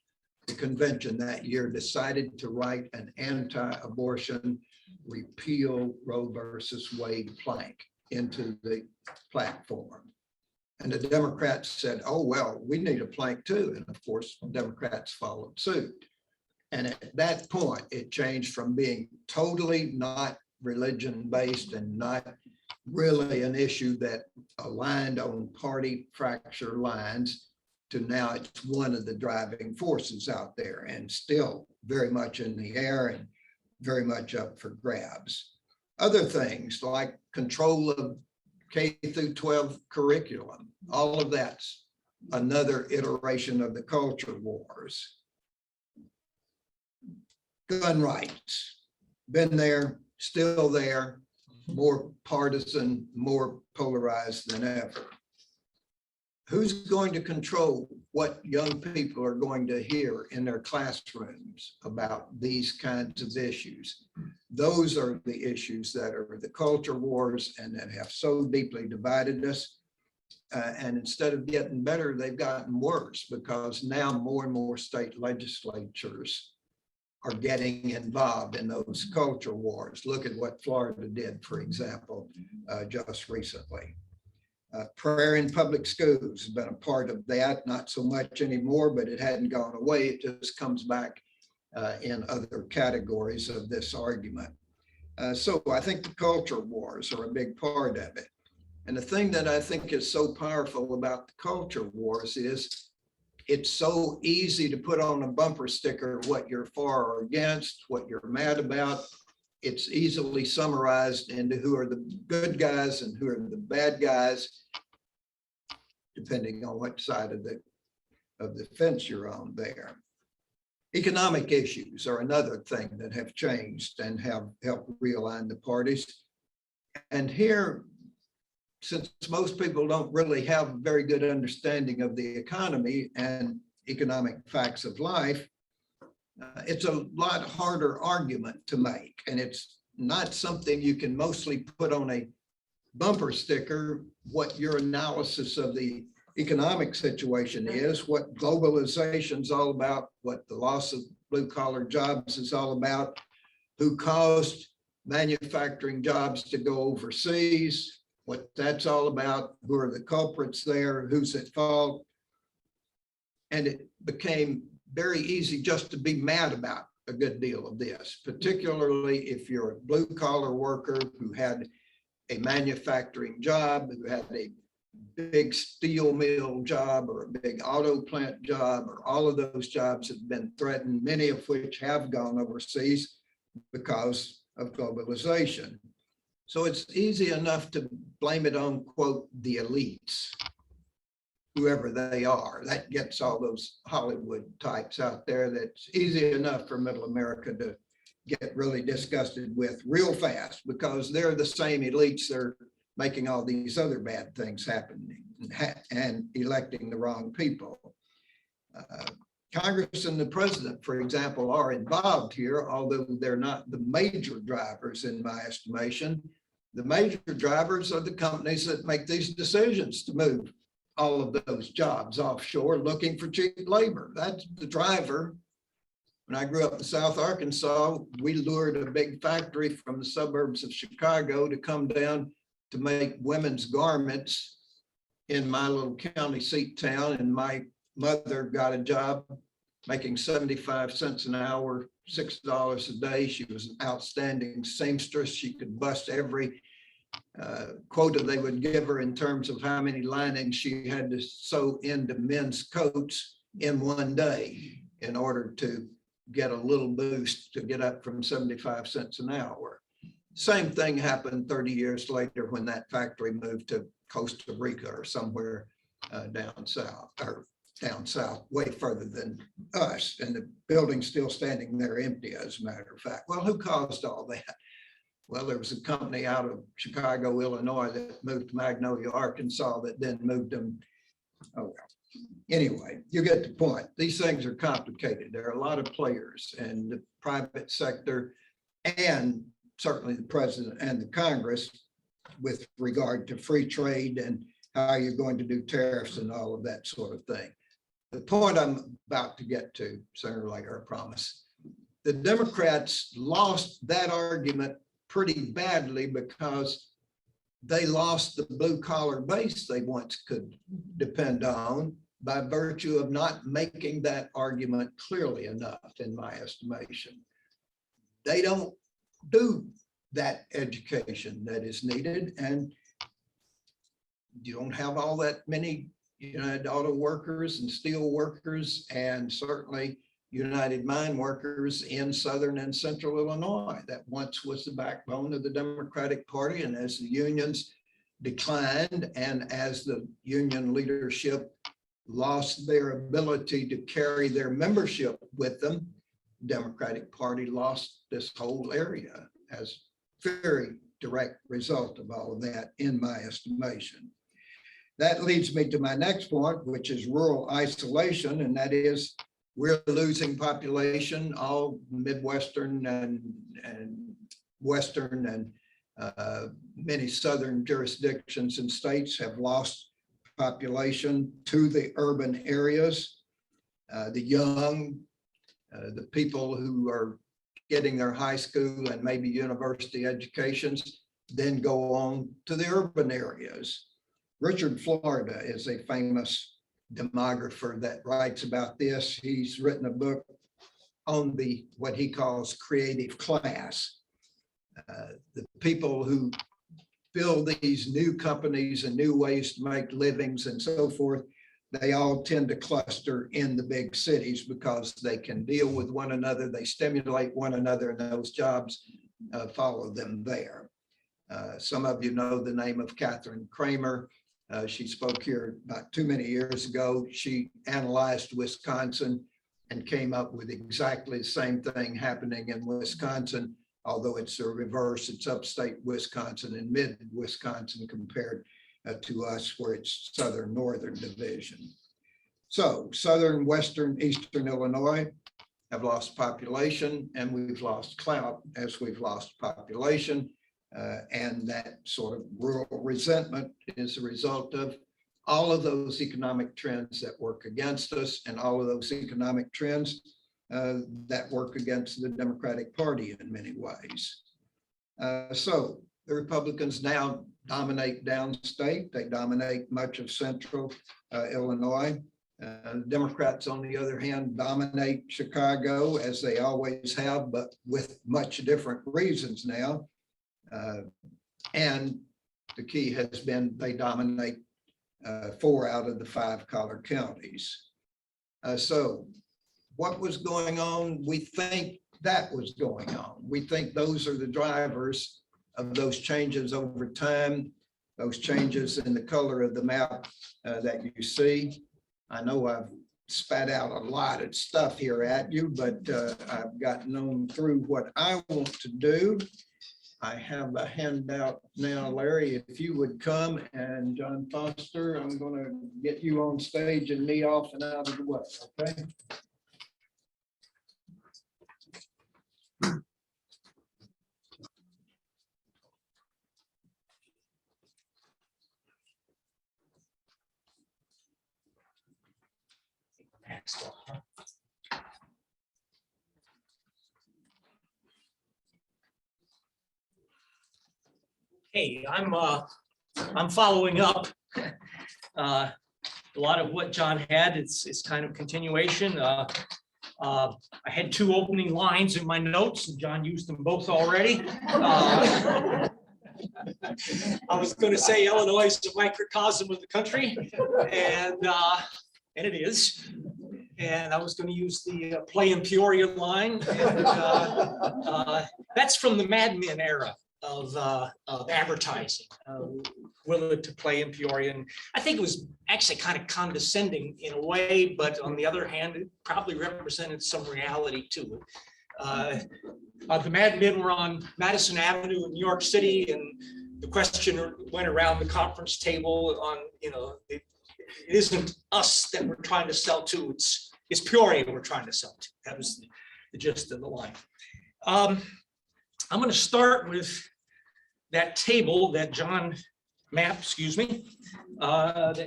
the convention that year decided to write an anti-abortion repeal Roe versus Wade plank into the platform. And the Democrats said, oh, well, we need a plank too. And of course, Democrats followed suit. And at that point, it changed from being totally not religion-based and not really an issue that aligned on party fracture lines to now it's one of the driving forces out there and still very much in the air and very much up for grabs. Other things like control of K through 12 curriculum, all of that's another iteration of the culture wars. gun rights, been there, still there, more partisan, more polarized than ever. Who's going to control what young people are going to hear in their classrooms about these kinds of issues? Those are the issues that are the culture wars and that have so deeply divided us. And instead of getting better, they've gotten worse because now more and more state legislatures are getting involved in those culture wars. Look at what Florida did, for example, just recently. Prayer in public schools has been a part of that, not so much anymore, but it hadn't gone away. It just comes back in other categories of this argument. So I think the culture wars are a big part of it. And the thing that I think is so powerful about the culture wars is it's so easy to put on a bumper sticker what you're for or against, what you're mad about. It's easily summarized into who are the good guys and who are the bad guys, depending on what side of the fence you're on there. Economic issues are another thing that have changed and have helped realign the parties. And here, since most people don't really have a very good understanding of the economy and economic facts of life, it's a lot harder argument to make. And it's not something you can mostly put on a bumper sticker, what your analysis of the economic situation is, what globalization is all about, what the loss of blue collar jobs is all about, who caused manufacturing jobs to go overseas, what that's all about, who are the culprits there, who's at fault. And it became very easy just to be mad about a good deal of this, particularly if you're a blue collar worker who had a manufacturing job, who had a big steel mill job or a big auto plant job, or all of those jobs have been threatened, many of which have gone overseas because of globalization. So it's easy enough to blame it on, quote, the elites, whoever they are. That gets all those Hollywood types out there. That's easy enough for middle America to get really disgusted with real fast because they're the same elites that are making all these other bad things happening and electing the wrong people. Congress and the president, for example, are involved here, although they're not the major drivers in my estimation. The major drivers are the companies that make these decisions to move all of those jobs offshore looking for cheap labor. That's the driver. When I grew up in South Arkansas, we lured a big factory from the suburbs of Chicago to come down to make women's garments in my little county seat town. And my mother got a job making 75 cents an hour, $6 a day. She was an outstanding seamstress. She could bust every quota they would give her in terms of how many linings she had to sew into men's coats in one day in order to get a little boost to get up from 75 cents an hour. Same thing happened 30 years later when that factory moved to Costa Rica or somewhere down south, way further than us. And the building's still standing there empty, as a matter of fact. Well, who caused all that? Well, there was a company out of Chicago, Illinois that moved to Magnolia, Arkansas that then moved them. Oh, well. Anyway, you get the point. These things are complicated. There are a lot of players in the private sector and certainly the president and the Congress with regard to free trade and how you're going to do tariffs and all of that sort of thing. The point I'm about to get to, sooner or later, I promise. The Democrats lost that argument pretty badly because they lost the blue collar base they once could depend on by virtue of not making that argument clearly enough, in my estimation. They don't do that education that is needed, and you don't have all that many United Auto Workers and steel workers, and certainly United Mine Workers in Southern and Central Illinois. That once was the backbone of the Democratic Party. And as the unions declined and as the union leadership lost their ability to carry their membership with them, Democratic Party lost this whole area as very direct result of all of that, in my estimation. That leads me to my next point, which is rural isolation, and that is we're losing population. All Midwestern and Western and many Southern jurisdictions and states have lost population to the urban areas. The young, the people who are getting their high school and maybe university educations, then go on to the urban areas. Richard Florida is a famous demographer that writes about this. He's written a book on what he calls creative class. The people who build these new companies and new ways to make livings and so forth, they all tend to cluster in the big cities because they can deal with one another, they stimulate one another, and those jobs follow them there. Some of you know the name of Catherine Kramer. She spoke here not too many years ago. She analyzed Wisconsin and came up with exactly the same thing happening in Wisconsin, although it's the reverse. It's upstate Wisconsin and mid Wisconsin compared to us, where it's southern northern division. So southern, western, eastern Illinois have lost population, and we've lost clout as we've lost population. And that sort of rural resentment is a result of all of those economic trends that work against us, and all of those economic trends that work against the Democratic Party in many ways. So the Republicans now dominate downstate. They dominate much of central Illinois. Democrats, on the other hand, dominate Chicago, as they always have, but with much different reasons now. And the key has been they dominate 4 out of the 5 collar counties. So what was going on? We think that was going on. We think those are the drivers of those changes over time, those changes in the color of the map that you see. I know I've spat out a lot of stuff here at you, but I've gotten on through what I want to do. I have a handout now, Larry, if you would come, and John Foster, I'm going to get you on stage and me off and out of the way, okay? Hey, I'm following up. A lot of what John had, it's kind of continuation. I had 2 opening lines in my notes, and John used them both already. I was going to say Illinois is a microcosm of the country, and it is. And I was going to use the play in Peoria line. And, that's from the Mad Men era of advertising, willing to play in Peoria. And I think it was actually kind of condescending in a way, but on the other hand, it probably represented some reality to it. The Mad Men were on Madison Avenue in New York City, and the question went around the conference table on, it isn't us that we're trying to sell to, it's Peoria we're trying to sell to. That was the gist of the line. I'm going to start with that table that John that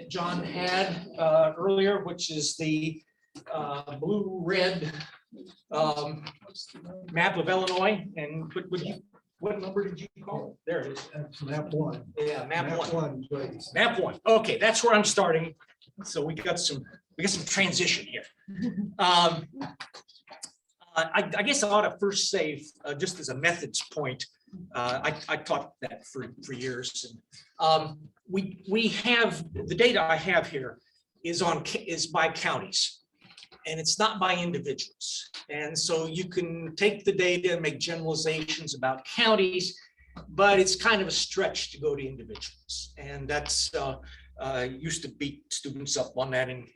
John had earlier, which is the blue-red map of Illinois. And what number did you call it? There it is. That's map 1. Yeah, map one. Please. Map 1. Okay, that's where I'm starting. So we got some transition here. I guess I ought to first say, just as a methods point, I taught that for years. And we have the data I have here is by counties, and it's not by individuals. And so you can take the data and make generalizations about counties, but it's kind of a stretch to go to individuals. And that's used to beat students up on that in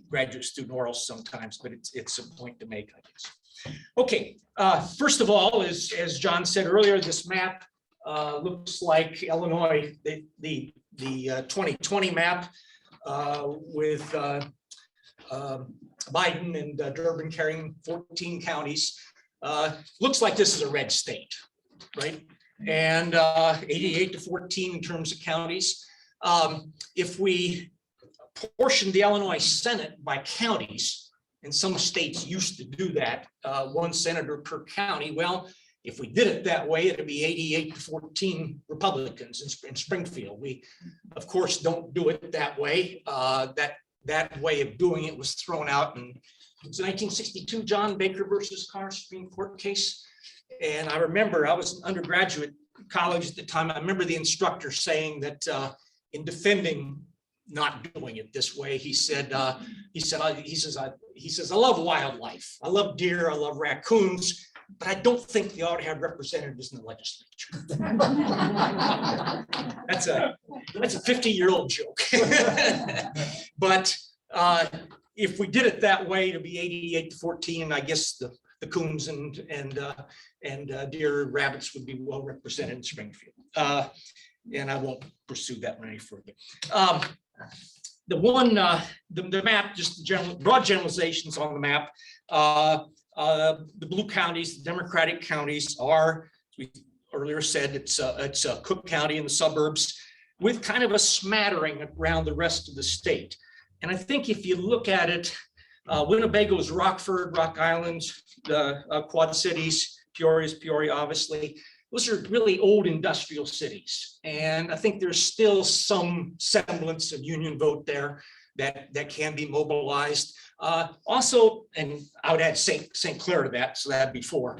graduate student orals sometimes, but it's a point to make, I guess. Okay, first of all, as John said earlier, this map looks like Illinois, the 2020 map with Biden and Durbin carrying 14 counties. Looks like this is a red state, right? And 88 to 14 in terms of counties. If we portion the Illinois Senate by counties, and some states used to do that, one senator per county. Well, if we did it that way, it'd be 88 to 14 Republicans in Springfield. We, of course, don't do it that way. That way of doing it was thrown out in 1962, John Baker versus Carr Supreme Court case. And I remember I was in undergraduate college at the time. I remember the instructor saying that in defending not doing it this way, he says, I love wildlife. I love deer. I love raccoons, but I don't think they ought to have representatives in the legislature. That's a 50-year-old joke. But if we did it that way, to be 88 to 14, I guess the coons and deer, rabbits would be well represented in Springfield. And I won't pursue that one any further. The map, just the broad generalizations on the map. The blue counties, the Democratic counties are, as we earlier said, it's Cook County in the suburbs with kind of a smattering around the rest of the state. And I think if you look at it, Winnebago's Rockford, Rock Island, the Quad Cities, Peoria, obviously. Those are really old industrial cities. And I think there's still some semblance of union vote there that can be mobilized. Also, and I would add St. Clair to that, so that'd be 4.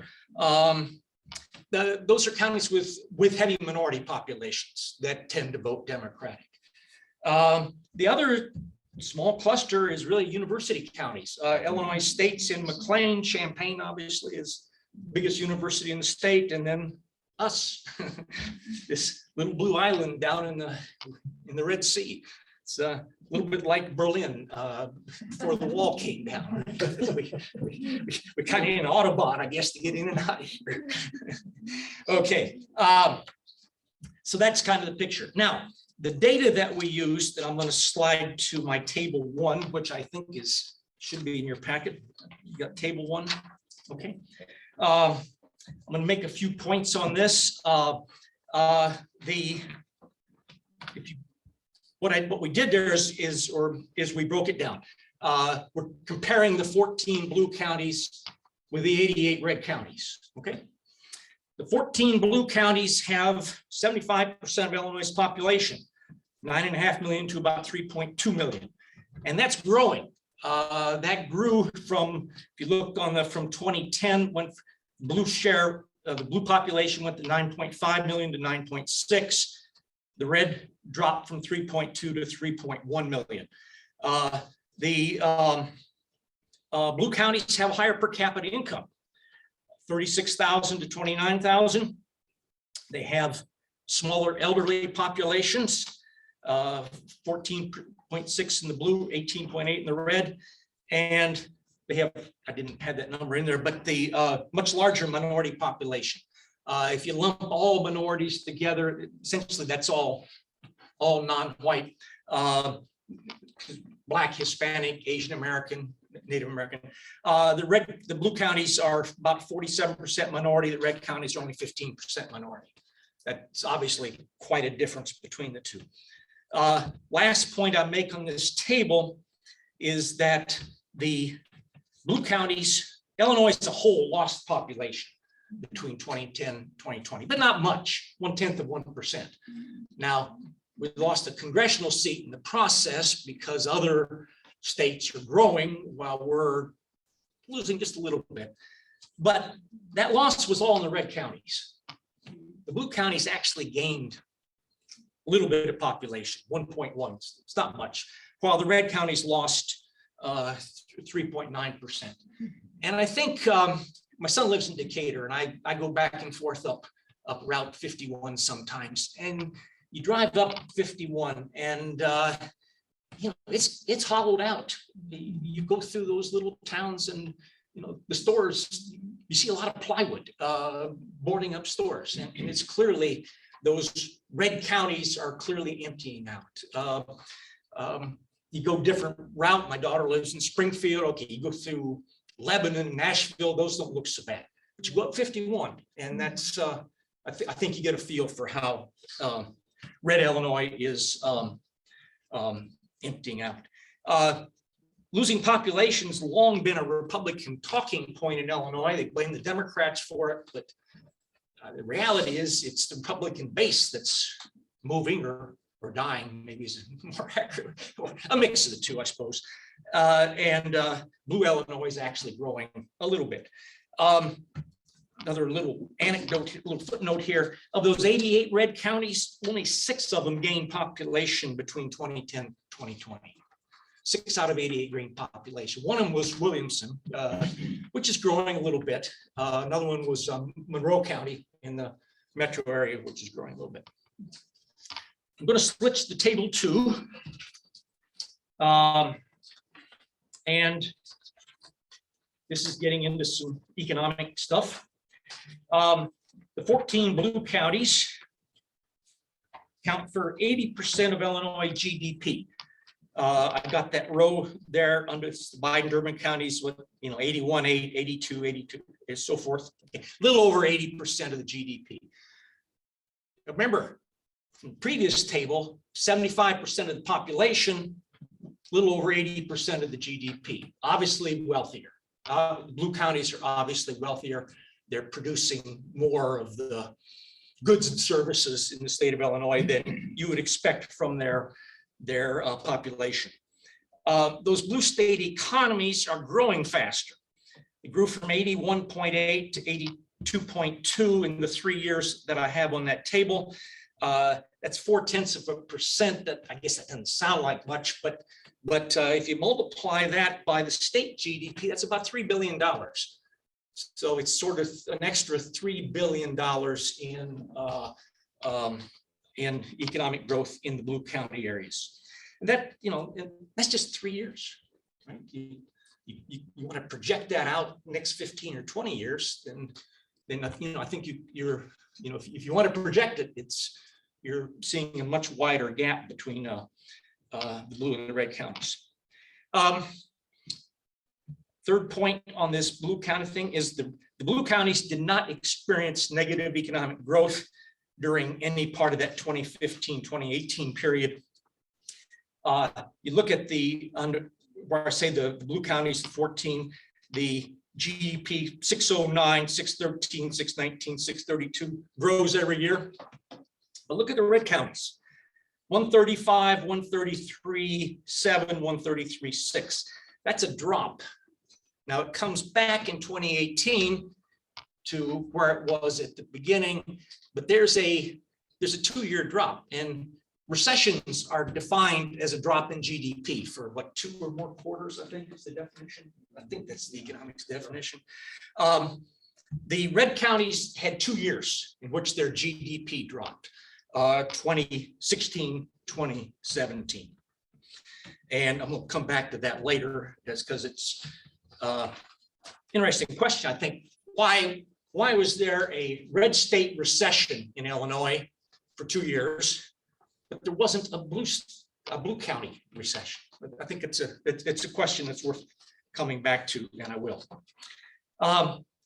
Those are counties with heavy minority populations that tend to vote Democratic. The other small cluster is really university counties. Illinois State's in McLean, Champaign obviously is the biggest university in the state, and then us, this little blue island down in the Red Sea. It's a little bit like Berlin before the wall came down. we kind of need an Autobahn, I guess, to get in and out of here. Okay, so that's kind of the picture. Now, the data that we used, that I'm going to slide to my table 1, which I think should be in your packet. You got table 1, okay. I'm going to make a few points on this. What we did there is we broke it down. We're comparing the 14 blue counties with the 88 red counties. Okay, the 14 blue counties have 75% of Illinois' population, 9.5 million to about 3.2 million, and that's growing. That grew from, if you look on from 2010, when blue share of the blue population went to 9.5 million to 9.6. The red dropped from 3.2 to 3.1 million. The blue counties have higher per capita income, 36,000 to 29,000. They have smaller elderly populations, 14.6 in the blue, 18.8 in the red, and they have, I didn't have that number in there, but the much larger minority population. If you lump all minorities together, essentially that's all non-white, Black, Hispanic, Asian American, Native American. The blue counties are about 47% minority. The red counties are only 15% minority. That's obviously quite a difference between the two. Last point I make on this table is that the blue counties, Illinois as a whole, lost population between 2010 and 2020, but not much, 0.1%. Now, we lost a congressional seat in the process because other states are growing while we're losing just a little bit. But that loss was all in the red counties. The blue counties actually gained a little bit of population, 1.1. It's not much, while the red counties lost 3.9%. And I think my son lives in Decatur, and I go back and forth up Route 51 sometimes. And you drive up 51, and it's hollowed out. You go through those little towns, and the stores, you see a lot of plywood boarding up stores, and it's clearly, those red counties are clearly emptying out. You go different route. My daughter lives in Springfield. Okay, you go through Lebanon, Nashville, those don't look so bad. But you go up 51, and that's, I think you get a feel for how red Illinois is emptying out. Losing population's long been a Republican talking point in Illinois. They blame the Democrats for it, but the reality is it's the Republican base that's moving or dying, maybe is more accurate, a mix of the two, I suppose. And blue Illinois is actually growing a little bit. Another little anecdote, little footnote here, of those 88 red counties, only 6 of them gained population between 2010 and 2020. 6 out of 88 gained population. One of them was Williamson, which is growing a little bit. Another one was Monroe County in the metro area, which is growing a little bit. I'm going to switch to table 2. And this is getting into some economic stuff. The 14 blue counties count for 80% of Illinois GDP. I got that row there under Biden-Durham counties with 81, 82, 82, and so forth. A little over 80% of the GDP. Remember, from the previous table, 75% of the population, a little over 80% of the GDP. Obviously wealthier. Blue counties are obviously wealthier. They're producing more of the goods and services in the state of Illinois than you would expect from their population. Those blue state economies are growing faster. It grew from 81.8 to 82.2 in the 3 years that I have on that table. That's 0.4%. That, I guess that doesn't sound like much, but if you multiply that by the state GDP, that's about $3 billion. So it's sort of an extra $3 billion in economic growth in the blue county areas. And that, that's just 3 years, right? You want to project that out next 15 or 20 years, then I think you're if you want to project it, you're seeing a much wider gap between the blue and the red counties. Third point on this blue county thing is the blue counties did not experience negative economic growth during any part of that 2015-2018 period. You look at where I say the blue counties, 14, the GDP 609, 613, 619, 632 grows every year. But look at the red counties, 135, 133, 7, 133, 6. That's a drop. Now it comes back in 2018 to where it was at the beginning, but there's a 2-year drop, and recessions are defined as a drop in GDP for what, 2 or more quarters, I think is the definition. I think that's the economics definition. The red counties had 2 years in which their GDP dropped, 2016, 2017. And I'm going to come back to that later because it's interesting question. I think why was there a red state recession in Illinois for 2 years, but there wasn't a blue county recession? I think it's a question that's worth coming back to, and I will.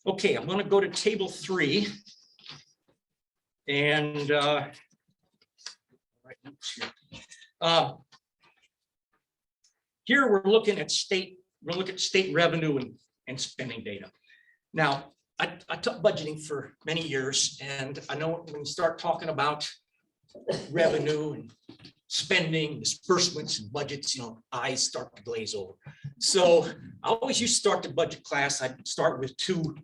Okay, I'm going to go to table 3, and here we're looking at state revenue and spending data. Now, I took budgeting for many years, and I know when you start talking about revenue and spending, disbursements and budgets, eyes start to glaze over. So I always used to start the budget class. I'd start with two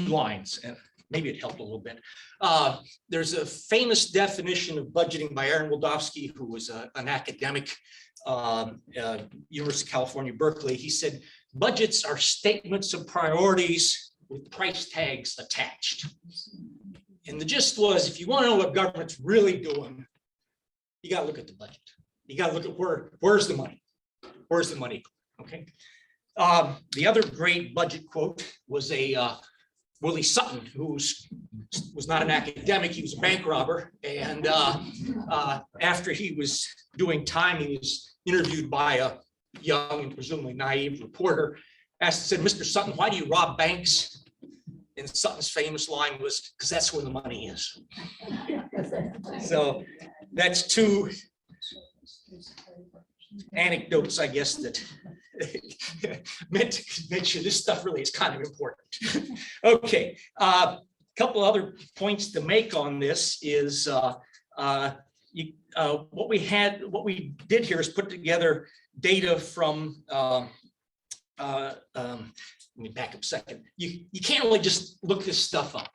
lines, and maybe it helped a little bit. There's a famous definition of budgeting by Aaron Wildofsky, who was an academic, University of California, Berkeley. He said, budgets are statements of priorities with price tags attached. And the gist was, if you want to know what government's really doing, you got to look at the budget. You got to look at where's the money? Where's the money? Okay. The other great budget quote was a Willie Sutton, who was not an academic, he was a bank robber. And after he was doing time, he was interviewed by a young and presumably naive reporter, said, "Mr. Sutton, why do you rob banks?" And Sutton's famous line was, "Because that's where the money is." So that's two anecdotes, I guess, that meant to convince you this stuff really is kind of important. Okay, couple other points to make on this is what we did here is put together data from let me back up a second. You can't really just look this stuff up.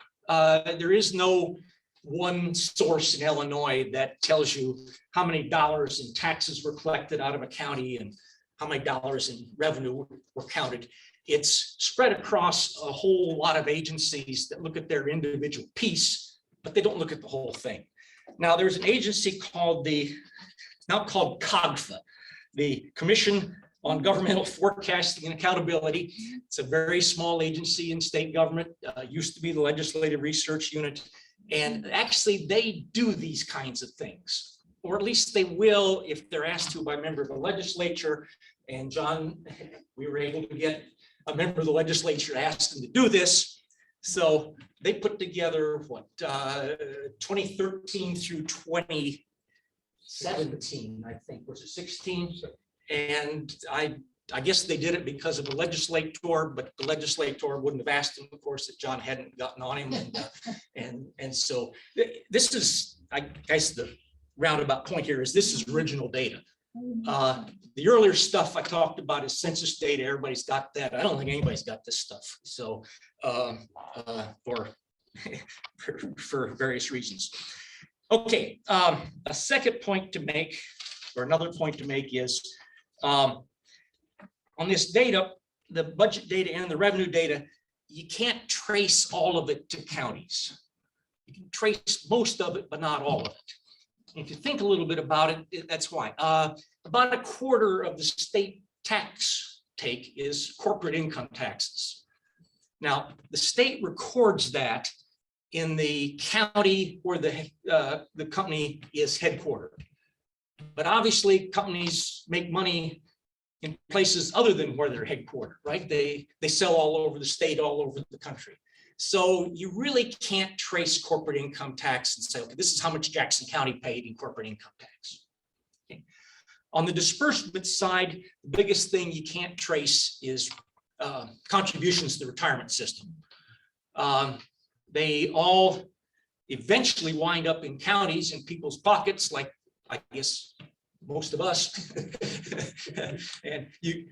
There is no one source in Illinois that tells you how many dollars in taxes were collected out of a county and how many dollars in revenue were counted. It's spread across a whole lot of agencies that look at their individual piece, but they don't look at the whole thing. Now, there's an agency now called COGFA, the Commission on Governmental Forecasting and Accountability. It's a very small agency in state government, used to be the Legislative Research Unit. And actually, they do these kinds of things, or at least they will if they're asked to by a member of the legislature. And John, we were able to get a member of the legislature to ask them to do this. So they put together what 2013 through 2017, I think, was it 16? And I guess they did it because of the legislator, but the legislator wouldn't have asked him, of course, that John hadn't gotten on him. And so this is, I guess the roundabout point here is this is original data. The earlier stuff I talked about is census data. Everybody's got that. I don't think anybody's got this stuff. So for various reasons. Okay, a second point to make, or another point to make is, on this data, the budget data and the revenue data, you can't trace all of it to counties. You can trace most of it, but not all of it. If you think a little bit about it, that's why. About a quarter of the state tax take is corporate income taxes. Now, the state records that in the county where the company is headquartered. But obviously, companies make money in places other than where they're headquartered, right? They sell all over the state, all over the country. So you really can't trace corporate income tax and say, okay, this is how much Jackson County paid in corporate income tax. Okay. On the disbursement side, the biggest thing you can't trace is contributions to the retirement system. They all eventually wind up in counties in people's pockets, like I guess most of us.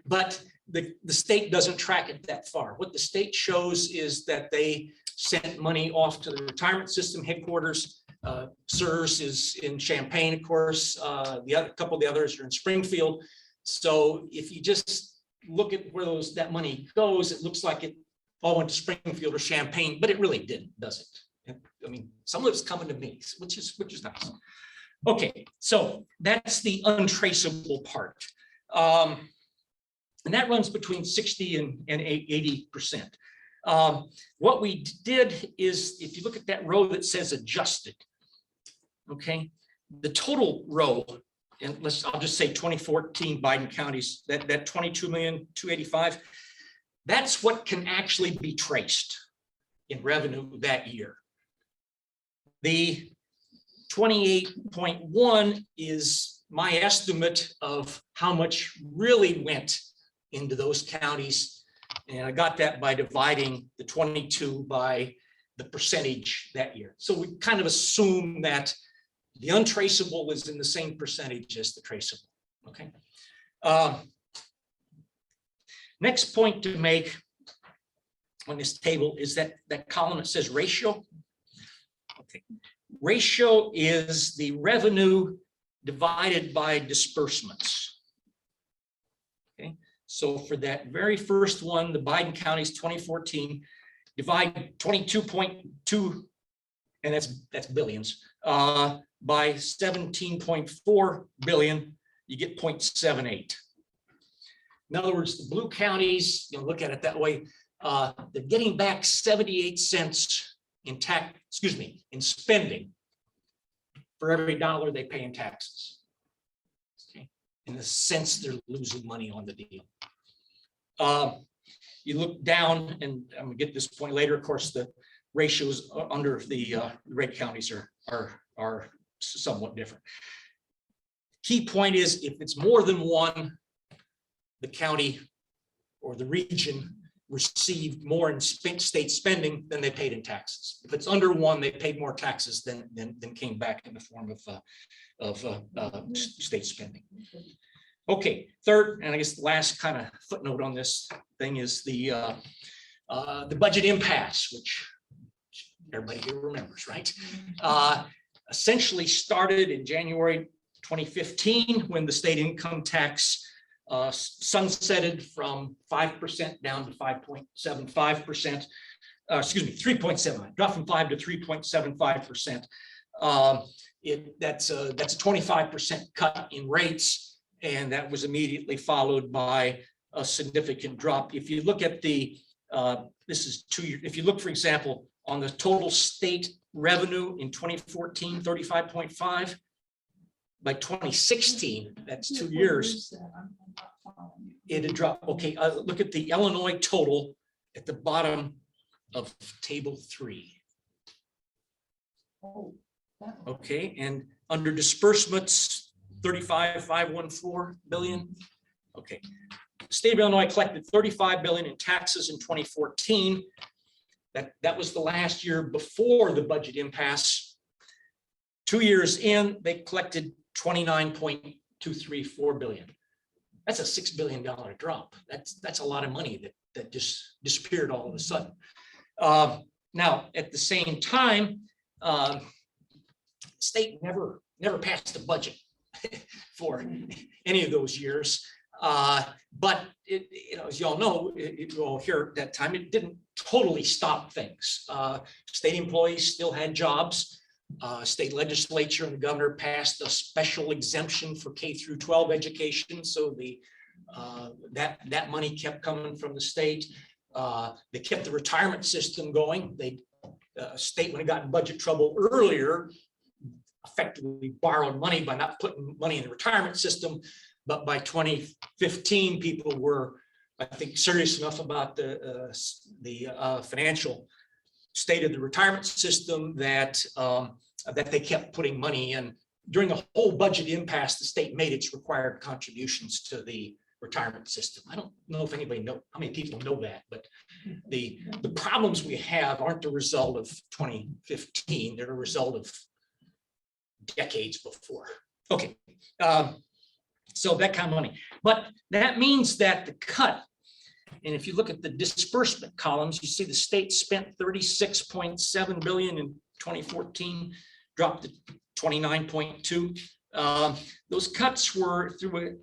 But the state doesn't track it that far. What the state shows is that they sent money off to the retirement system headquarters. CSRS is in Champaign, of course. A couple of the others are in Springfield. So if you just look at where that money goes, it looks like it all went to Springfield or Champaign, but it really didn't, does it? I mean, some of it's coming to me, which is nice. Okay, so that's the untraceable part. And that runs between 60 and 80%. What we did is, if you look at that row that says adjusted, okay, the total row, and I'll just say 2014 Biden counties, that 22,285,000, that's what can actually be traced in revenue that year. The 28.1 is my estimate of how much really went into those counties. And I got that by dividing the 22 by the percentage that year. So we kind of assume that the untraceable is in the same percentage as the traceable, okay? Next point to make on this table is that column that says ratio. Okay. Ratio is the revenue divided by disbursements. Okay, so for that very first one, the Biden counties 2014, divide 22.2, and that's billions, by 17.4 billion, you get 0.78. In other words, the blue counties, look at it that way, they're getting back 78 cents in in spending for every dollar they pay in taxes. Okay. In a sense, they're losing money on the deal. You look down, and I'm gonna get this point later. Of course, the ratios under the red counties are somewhat different. Key point is, if it's more than one, the county or the region received more in state spending than they paid in taxes. If it's under one, they paid more taxes than came back in the form of state spending. Okay, third, and I guess the last kind of footnote on this thing is the budget impasse, which everybody here remembers, right? Essentially started in January 2015 when the state income tax sunsetted from 5% down to 5.75%. Excuse me, 3.7, dropped from 5 to 3.75%. That's a 25% cut in rates, and that was immediately followed by a significant drop. If you look at the, this is 2 years, if you look, for example, on the total state revenue in 2014, 35.5. By 2016, that's 2 years, it had dropped. Okay, look at the Illinois total at the bottom of table 3. Okay, and under disbursements, 35,514 billion. Okay, the state of Illinois collected 35 billion in taxes in 2014. That was the last year before the budget impasse. 2 years in, they collected 29.234 billion. That's a $6 billion drop. That's a lot of money that just disappeared all of a sudden. Now, at the same time, state never passed a budget for any of those years. But as you all know, you all hear at that time, it didn't totally stop things. State employees still had jobs. State legislature and the governor passed a special exemption for K through 12 education. So that money kept coming from the state. They kept the retirement system going. State, when it got in budget trouble earlier, effectively borrowed money by not putting money in the retirement system. But by 2015, people were, I think, serious enough about the financial state of the retirement system that they kept putting money in. During the whole budget impasse, the state made its required contributions to the retirement system. I don't know if anybody how many people know that, but the problems we have aren't the result of 2015. They're a result of decades before. Okay. So that kind of money, but that means that the cut, and if you look at the disbursement columns, you see the state spent 36.7 billion in 2014, dropped to 29.2. Those cuts were through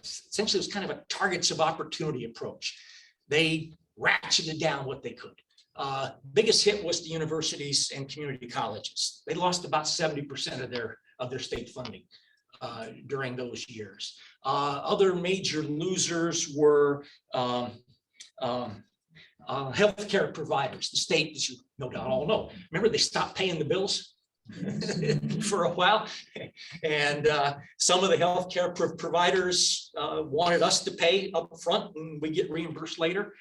essentially it was kind of a targets of opportunity approach. They ratcheted down what they could. Biggest hit was the universities and community colleges. They lost about 70% of their state funding during those years. Other major losers were healthcare providers. The state, as you no doubt all know, remember they stopped paying the bills for a while, and some of the healthcare providers wanted us to pay up front and we get reimbursed later.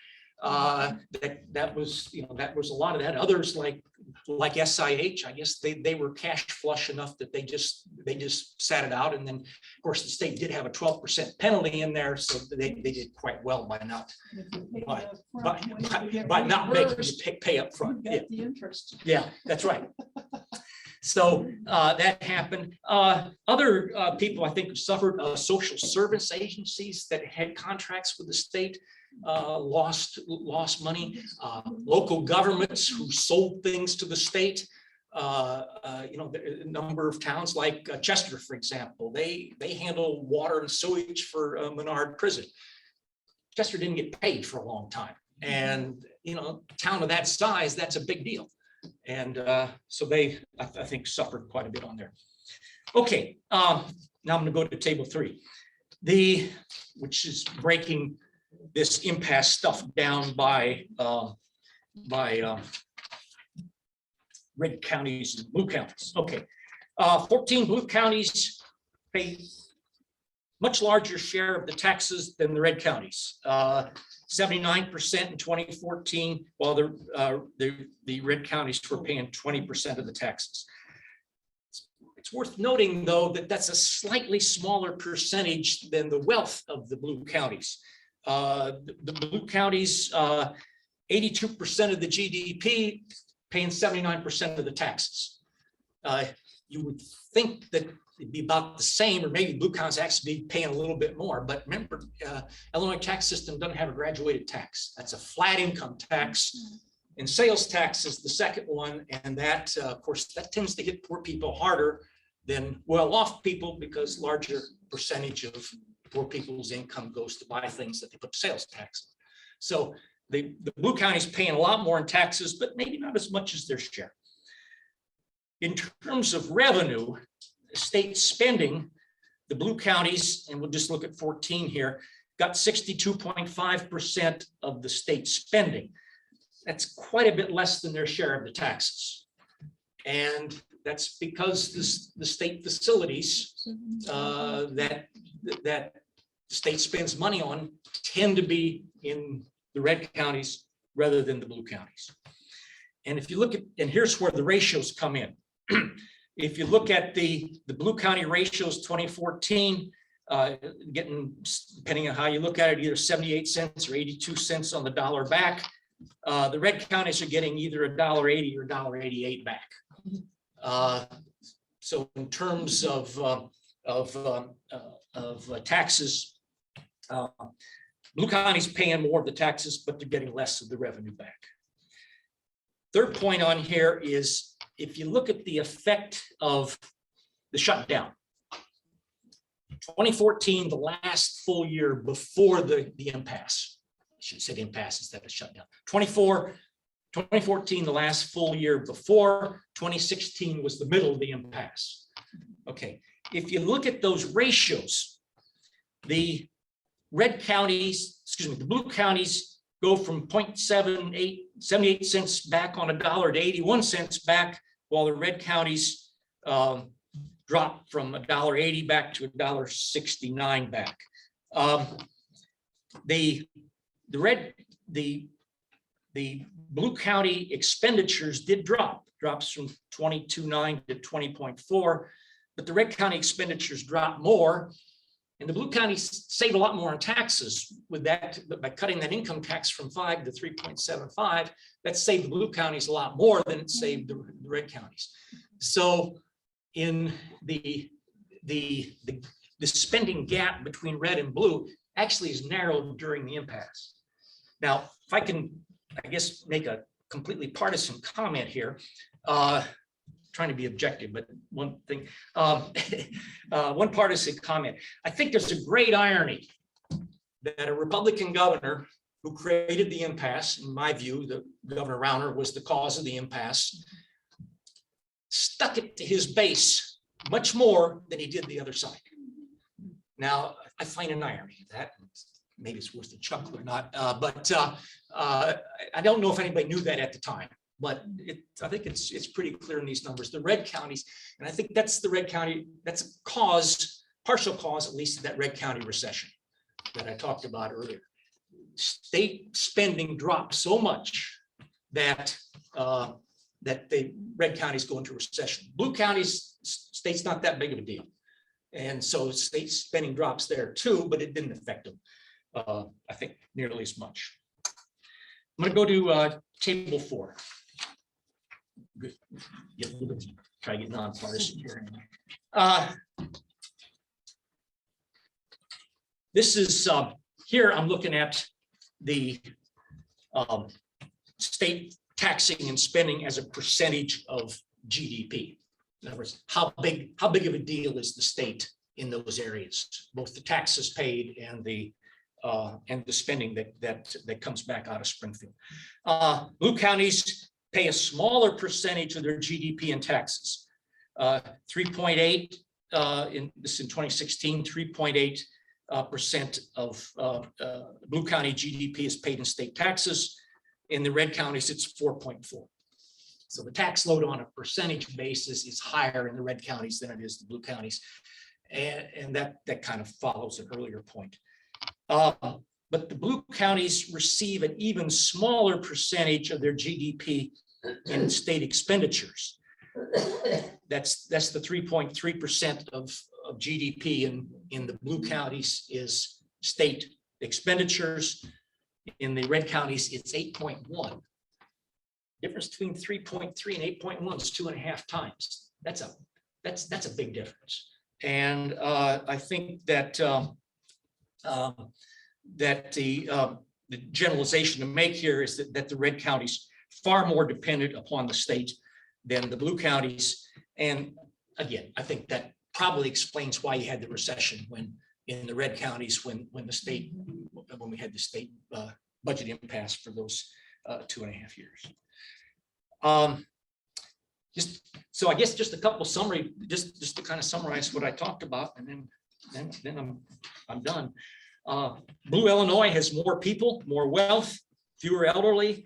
That was a lot of that. Others like SIH, I guess they were cash flush enough that they just sat it out. And then of course the state did have a 12% penalty in there, so they did quite well by not making you pay up front. Yeah. The interest. Yeah, that's right. So that happened. Other people I think who suffered, social service agencies that had contracts with the state lost money. Local governments who sold things to the state. A number of towns like Chester, for example, they handle water and sewage for Menard Prison. Chester didn't get paid for a long time, and a town of that size, that's a big deal. And so they, I think, suffered quite a bit on there. Okay, now I'm going to go to table 3. which is breaking this impasse stuff down by red counties and blue counties. Okay, 14 blue counties pay much larger share of the taxes than the red counties. 79% in 2014, while the red counties were paying 20% of the taxes. It's worth noting, though, that that's a slightly smaller percentage than the wealth of the blue counties. The blue counties, 82% of the GDP, paying 79% of the taxes. You would think that it'd be about the same, or maybe blue counties actually be paying a little bit more. But remember, Illinois tax system doesn't have a graduated tax. That's a flat income tax. And sales tax is the second one. And that, of course, that tends to hit poor people harder than well-off people, because larger percentage of poor people's income goes to buy things that they put sales tax. So the blue counties paying a lot more in taxes, but maybe not as much as their share. In terms of revenue, state spending, the blue counties, and we'll just look at 14 here, got 62.5% of the state spending. That's quite a bit less than their share of the taxes. And that's because the state facilities that the state spends money on tend to be in the red counties rather than the blue counties. And if you look at, and here's where the ratios come in. If you look at the blue county ratios 2014, getting, depending on how you look at it, either 78 cents or 82 cents on the dollar back. The red counties are getting either $1.80 or $1.88 back. So in terms of taxes, blue counties paying more of the taxes, but they're getting less of the revenue back. Third point on here is, if you look at the effect of the shutdown, 2014, the last full year before the impasse. I should have said impasse instead of shutdown. 2014, the last full year before. 2016 was the middle of the impasse. Okay, if you look at those ratios, the red counties, excuse me, the blue counties go from 78 cents back on a dollar to 81 cents back, while the red counties drop from $1.80 back to $1.69 back. The blue county expenditures did drops from 22.9 to 20.4, but the red county expenditures dropped more. And the blue counties save a lot more on taxes with that, but by cutting that income tax from 5 to 3.75, that saved the blue counties a lot more than it saved the red counties. So in the spending gap between red and blue actually is narrowed during the impasse. Now, if I can, I guess, make a completely partisan comment here, trying to be objective, but one thing, one partisan comment. I think there's a great irony that a Republican governor who created the impasse, in my view, the Governor Rauner was the cause of the impasse, stuck it to his base much more than he did the other side. Now, I find an irony in that. Maybe it's worth a chuckle or not, but I don't know if anybody knew that at the time. But I think it's pretty clear in these numbers. The red counties, and I think that's the red county, that's a cause, partial cause at least, of that red county recession that I talked about earlier. State spending dropped so much that that the red counties go into recession. Blue counties, state's not that big of a deal. And so state spending drops there too, but it didn't affect them, I think, nearly as much. I'm going to go to table 4. Good. Yeah, we'll try to get nonpartisan here. This is here. I'm looking at the state taxing and spending as a percentage of GDP. In other words, how big of a deal is the state in those areas, both the taxes paid and the spending that comes back out of Springfield. Blue counties pay a smaller percentage of their GDP in taxes. 3.8 in 2016, 3.8 percent of Blue County GDP is paid in state taxes. In the red counties, it's 4.4. So the tax load on a percentage basis is higher in the red counties than it is the blue counties. And that kind of follows an earlier point. But the blue counties receive an even smaller percentage of their GDP in state expenditures. That's the 3.3% of GDP in the blue counties is state expenditures. In the red counties, it's 8.1. Difference between 3.3 and 8.1 is 2.5 times. That's a big difference. And I think that the generalization to make here is that the red counties far more dependent upon the state than the blue counties. And again, I think that probably explains why you had the recession when in the red counties when we had the state budget impasse for those 2.5 years. So I guess just a couple summary, just to kind of summarize what I talked about, and then I'm done. Blue Illinois has more people, more wealth, fewer elderly,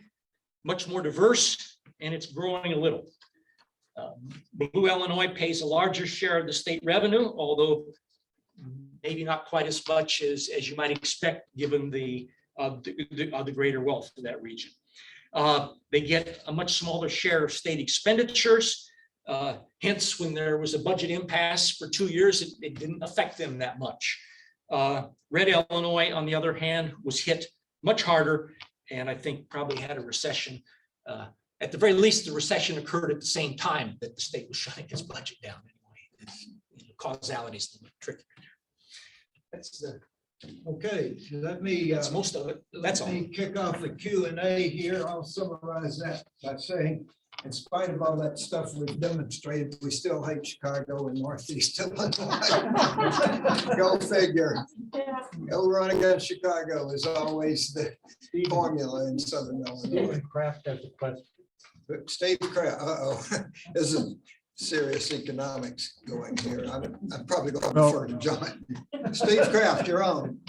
much more diverse, and it's growing a little. Blue Illinois pays a larger share of the state revenue, although maybe not quite as much as you might expect given the greater wealth of that region. They get a much smaller share of state expenditures. Hence, when there was a budget impasse for 2 years, it didn't affect them that much. Red Illinois, on the other hand, was hit much harder, and I think probably had a recession. At the very least, the recession occurred at the same time that the state was shutting its budget down anyway. Causality is a little bit tricky. That's most of it. That's all. Let me kick off the Q&A here. I'll summarize that by saying, in spite of all that stuff we've demonstrated, we still hate Chicago and Northeast Illinois. Go figure. Go run against Chicago is always the formula in Southern Illinois. Kraft has a question. But Steve Kraft, this is serious economics going here. I'm probably going to refer to John. Steve Kraft, you're on.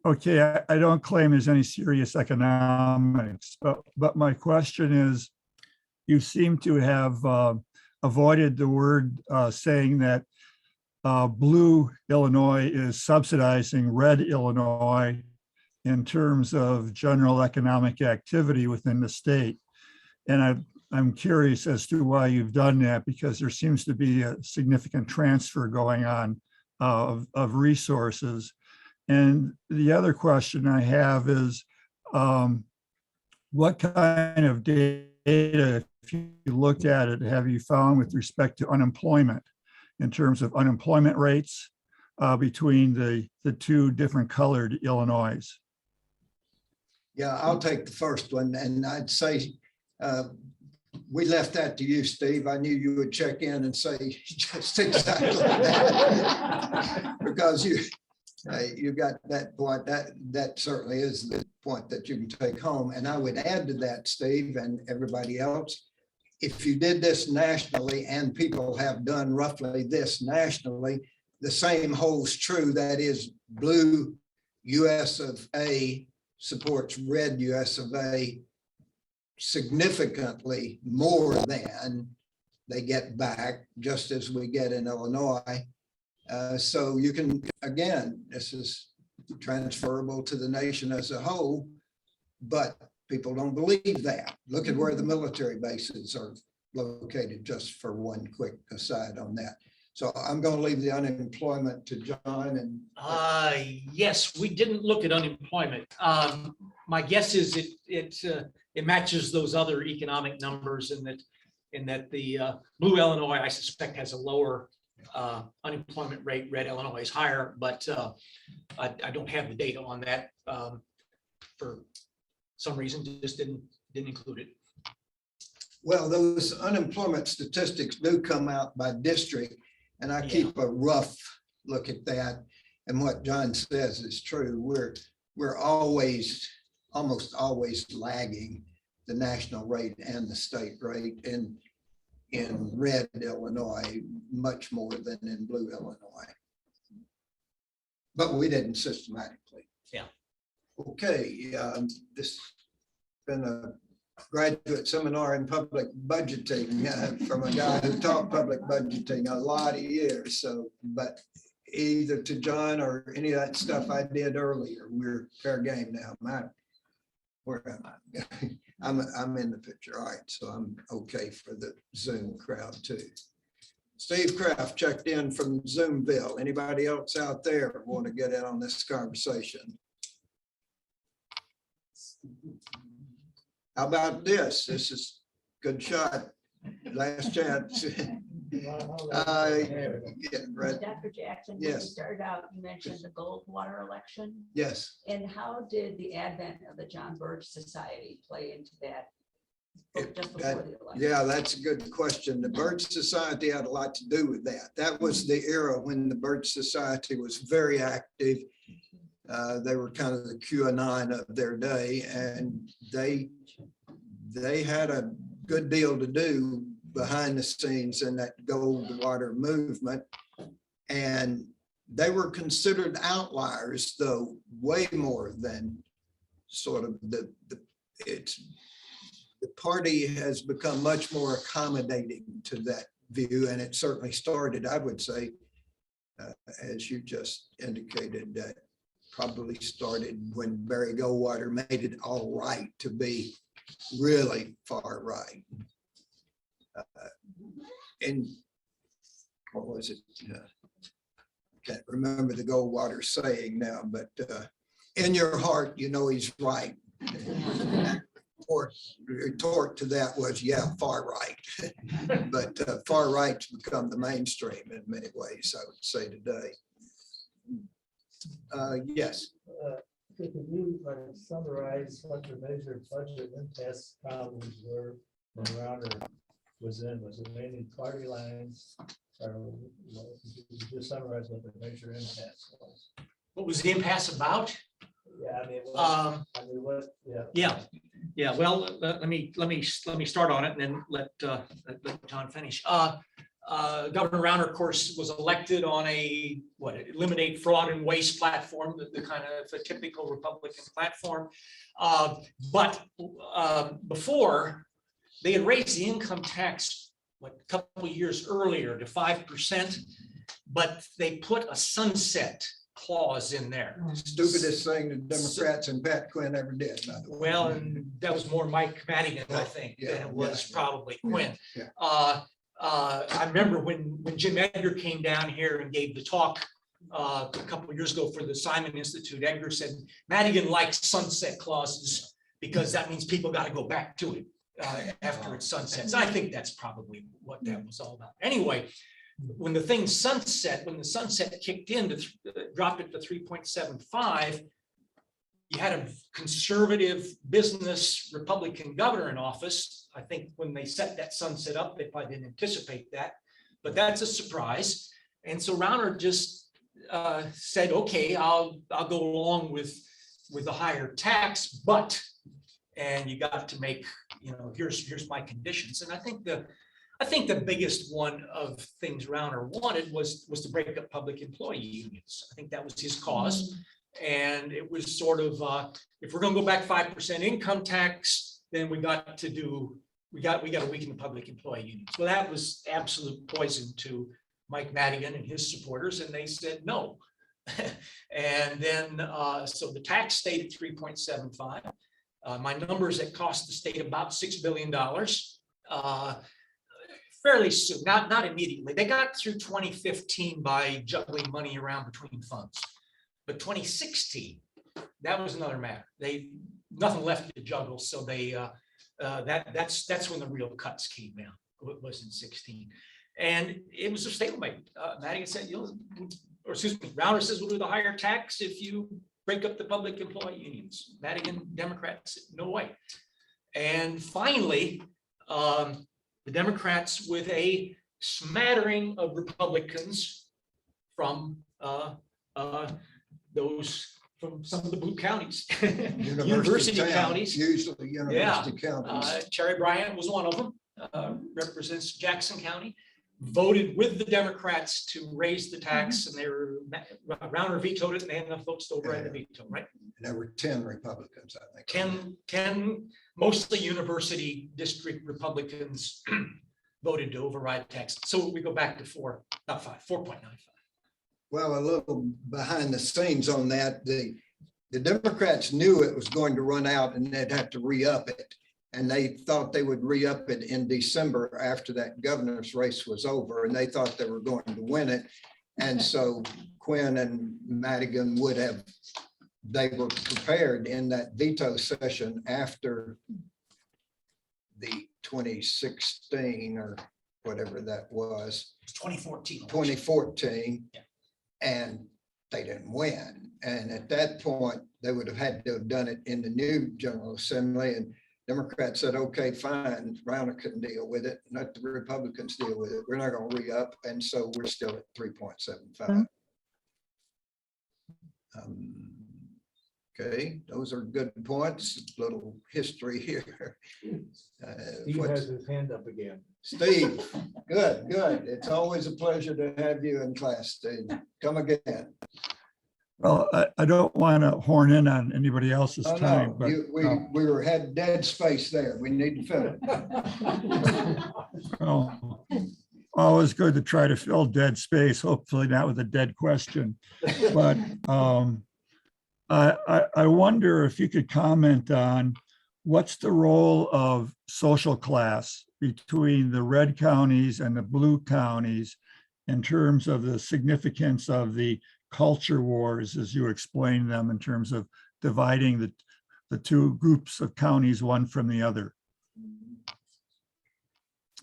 Okay, I don't claim there's any serious economics, but my question is, you seem to have avoided the word saying that blue Illinois is subsidizing red Illinois in terms of general economic activity within the state. And I'm curious as to why you've done that, because there seems to be a significant transfer going on of resources. And the other question I have is, what kind of data, if you looked at it, have you found with respect to unemployment in terms of unemployment rates between the two different colored Illinois? Yeah, I'll take the first one, and I'd say we left that to you, Steve. I knew you would check in and say just exactly that. Because you got that point. That certainly is the point that you can take home. And I would add to that, Steve, and everybody else, if you did this nationally, and people have done roughly this nationally, the same holds true. That is, blue US of A supports red US of A significantly more than they get back, just as we get in Illinois. So you can, again, this is transferable to the nation as a whole, but people don't believe that. Look at where the military bases are located, just for one quick aside on that. So I'm going to leave the unemployment to John. And yes, we didn't look at unemployment. My guess is it matches those other economic numbers, in that the blue Illinois, I suspect, has a lower unemployment rate. Red Illinois is higher, but I don't have the data on that. For some reason, just didn't include it. well, those unemployment statistics do come out by district, and I keep a rough look at that. And what John says is true. We're always, almost always lagging the national rate and the state rate in red Illinois, much more than in blue Illinois. but we didn't systematically. Yeah. Okay, this has been a graduate seminar in public budgeting from a guy who taught public budgeting a lot of years. So, but either to John or any of that stuff I did earlier, we're fair game now. Where am I? I'm in the picture. All right, so I'm okay for the Zoom crowd too. Steve Kraft checked in from Zoomville. Anybody else out there want to get in on this conversation? How about this? This is good shot. Last chance. Yeah, right. Dr. Jackson, when you Yes. started out, you mentioned the Goldwater election. Yes. And how did the advent of the John Birch Society play into that? Just before the election? Yeah, that's a good question. The Birch Society had a lot to do with that. That was the era when the Birch Society was very active. They were kind of the QAnon of their day, and they had a good deal to do behind the scenes in that Goldwater movement. And they were considered outliers, though, way more than sort of the party has become much more accommodating to that view. And it certainly started, I would say, as you just indicated, that probably started when Barry Goldwater made it all right to be really far right. And what was it? Can't remember the Goldwater saying now, but in your heart, you know he's right. Or retort to that was, yeah, far right. But far right's become the mainstream in many ways, I would say today. Yes. Could you summarize what the major budget impasse problems were when Rounder was in? Was it mainly party lines? Or could you just summarize what the major impasse was? What was the impasse about? Yeah, I mean, Yeah. Well, let me start on it and then let John finish. Governor Rounder, of course, was elected on a eliminate fraud and waste platform, the kind of a typical Republican platform. But before, they had raised the income tax a couple of years earlier to 5%, but they put a sunset clause in there. Stupidest thing the Democrats and Pat Quinn ever did, by the way. Well, and that was more Mike Madigan, I think, than it was probably Quinn. I remember when Jim Edgar came down here and gave the talk a couple of years ago for the Simon Institute. Edgar said Madigan likes sunset clauses because that means people got to go back to it after it sunsets. I think that's probably what that was all about. Anyway, when the sunset kicked in to dropped it to 3.75, you had a conservative business Republican governor in office. I think when they set that sunset up, they probably didn't anticipate that, but that's a surprise. And so Rounder just said, okay, I'll go along with a higher tax, but, and you got to make, here's my conditions. And I think the biggest one of things Rounder wanted was to break up public employee unions. I think that was his cause. And it was sort of, if we're going to go back 5% income tax, then we got to weaken the public employee unions. Well, that was absolute poison to Mike Madigan and his supporters, and they said no. And then, so the tax stayed at 3.75. My numbers, that cost the state about $6 billion. Fairly soon, not immediately. They got through 2015 by juggling money around between funds. But 2016, that was another matter. Nothing left to juggle, so they that's when the real cuts came down. It was in 16, and it was a stalemate. Madigan said, Rounder says we'll do the higher tax if you break up the public employee unions. Madigan, Democrats, no way. And finally, the Democrats, with a smattering of Republicans from those from some of the blue counties, university counties. Usually university counties. Terry Bryant was one of them, represents Jackson County. voted with the Democrats to raise the tax, and they were, Rauner vetoed it, and they had enough votes to override the veto, right? There were 10 Republicans, I think. 10, mostly university district Republicans voted to override tax. So we go back to 4.95. Well, a little behind the scenes on that, the Democrats knew it was going to run out and they'd have to re-up it. And they thought they would re-up it in December after that governor's race was over, and they thought they were going to win it. And so Quinn and Madigan they were prepared in that veto session after the 2016 or whatever that was. 2014. 2014. Yeah. And they didn't win. And at that point, they would have had to have done it in the new General Assembly. And Democrats said, okay, fine, Rauner couldn't deal with it. Let the Republicans deal with it. We're not going to re-up. And so we're still at 3.75. Okay, those are good points. Little history here. Steve has his hand up again. Steve, good. It's always a pleasure to have you in class, Steve. Come again. Well, I don't want to horn in on anybody else's Oh, time, no, but we had dead space there. We need to fill it. well, always good to try to fill dead space, hopefully not with a dead question. But I wonder if you could comment on what's the role of social class between the red counties and the blue counties in terms of the significance of the culture wars, as you explain them, in terms of dividing the two groups of counties, one from the other.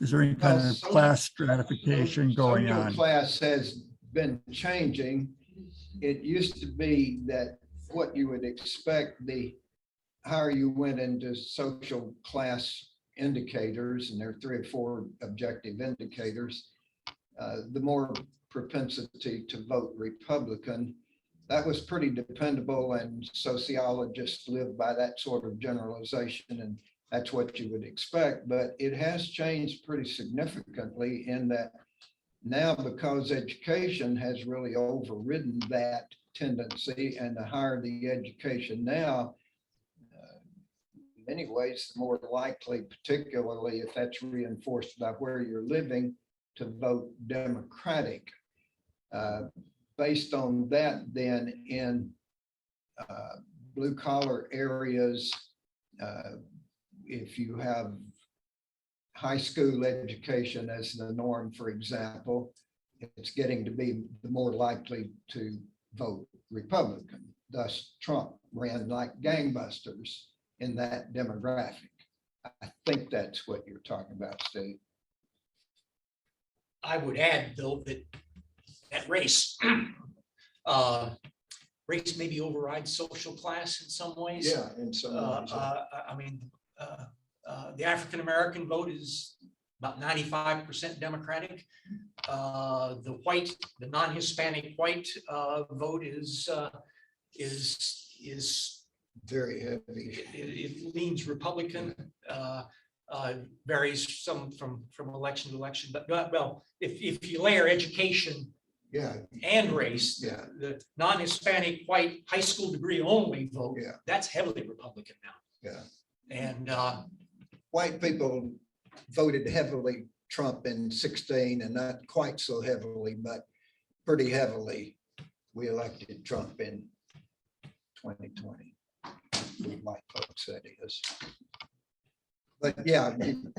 Is there any kind of class stratification going Social on? class has been changing. It used to be that what you would expect, the higher you went into social class indicators, and there are 3 or 4 objective indicators, the more propensity to vote Republican. That was pretty dependable, and sociologists live by that sort of generalization, and that's what you would expect. But it has changed pretty significantly in that now, because education has really overridden that tendency, and the higher the education now, in many ways, the more likely, particularly if that's reinforced by where you're living, to vote Democratic. Based on that, then in blue collar areas, if you have high school education as the norm, for example, it's getting to be the more likely to vote Republican. Thus, Trump ran like gangbusters in that demographic. I think that's what you're talking about, Steve. I would add, though, that race maybe overrides social class in some ways. Yeah, in some ways. I mean, the African-American vote is about 95% Democratic. The non-Hispanic white vote is Very heavy. it leans Republican. Varies some from election to election, but well, if you layer education Yeah, and race, yeah, the non-Hispanic white high school degree only vote, yeah, that's heavily Republican now. yeah. And White people voted heavily Trump in 16, and not quite so heavily, but pretty heavily. We elected Trump in 2020. White folks, that is. But yeah,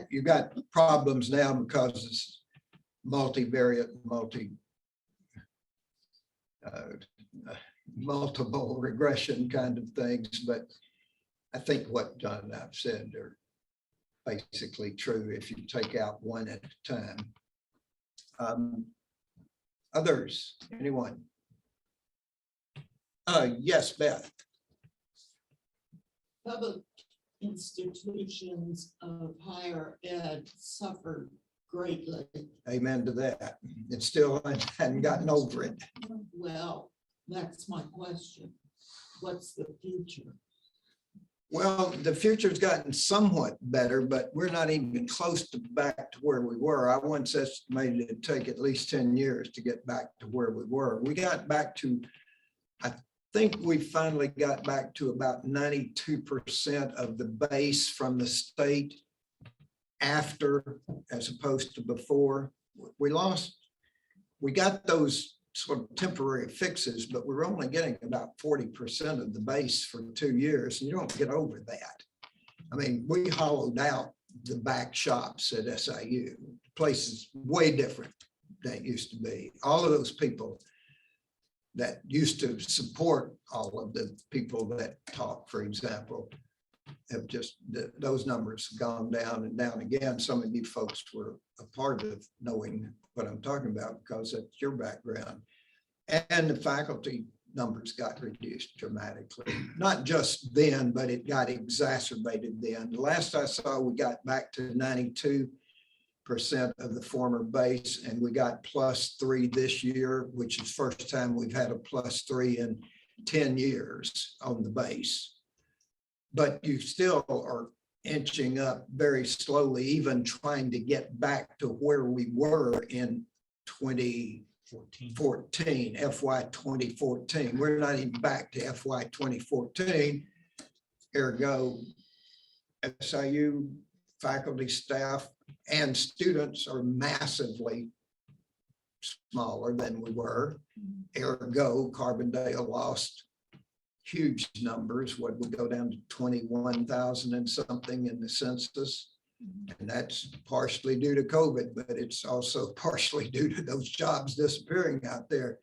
you got problems now because it's multivariate, multiple regression kind of things. But I think what John and I've said are basically true if you take out one at a time. Others, anyone? Yes, Beth. Public institutions of higher ed suffered greatly. Amen to that. It still hadn't gotten over it. Well, that's my question. What's the future? Well, the future's gotten somewhat better, but we're not even close to back to where we were. I once estimated it'd take at least 10 years to get back to where we were. We got back to, I think we finally got back to about 92% of the base from the state after, as opposed to before. We got those sort of temporary fixes, but we're only getting about 40% of the base for 2 years, and you don't get over that. I mean, we hollowed out the back shops at SIU, places way different than it used to be. All of those people that used to support all of the people that talk, for example, have just, those numbers have gone down and down again. Some of you folks were a part of knowing what I'm talking about because that's your background. And the faculty numbers got reduced dramatically. Not just then, but it got exacerbated then. The last I saw, we got back to 92% of the former base, and we got +3 this year, which is first time we've had a +3 in 10 years on the base. But you still are inching up very slowly, even trying to get back to where we were in 2014, FY 2014. We're not even back to FY 2014. Ergo, SIU faculty, staff, and students are massively smaller than we were. Ergo, Carbondale lost huge numbers. What would go down to 21,000 and something in the census. And that's partially due to COVID, but it's also partially due to those jobs disappearing out there.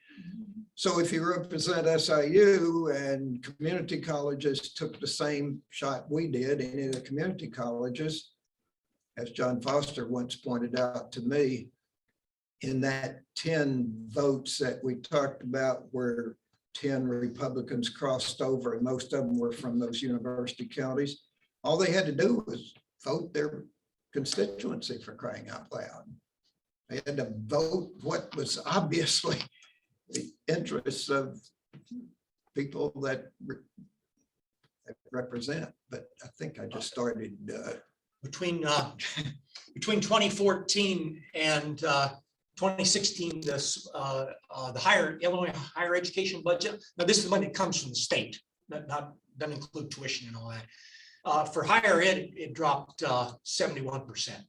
So if you represent SIU and community colleges took the same shot we did, any of the community colleges, as John Foster once pointed out to me, in that 10 votes that we talked about where 10 Republicans crossed over, and most of them were from those university counties, all they had to do was vote their constituency, for crying out loud. They had to vote what was obviously the interests of people that represent. But I think I just started. Between 2014 and 2016, the Illinois higher education budget. Now, this is the money that comes from the state, doesn't include tuition and all that. For higher ed, it dropped 71%.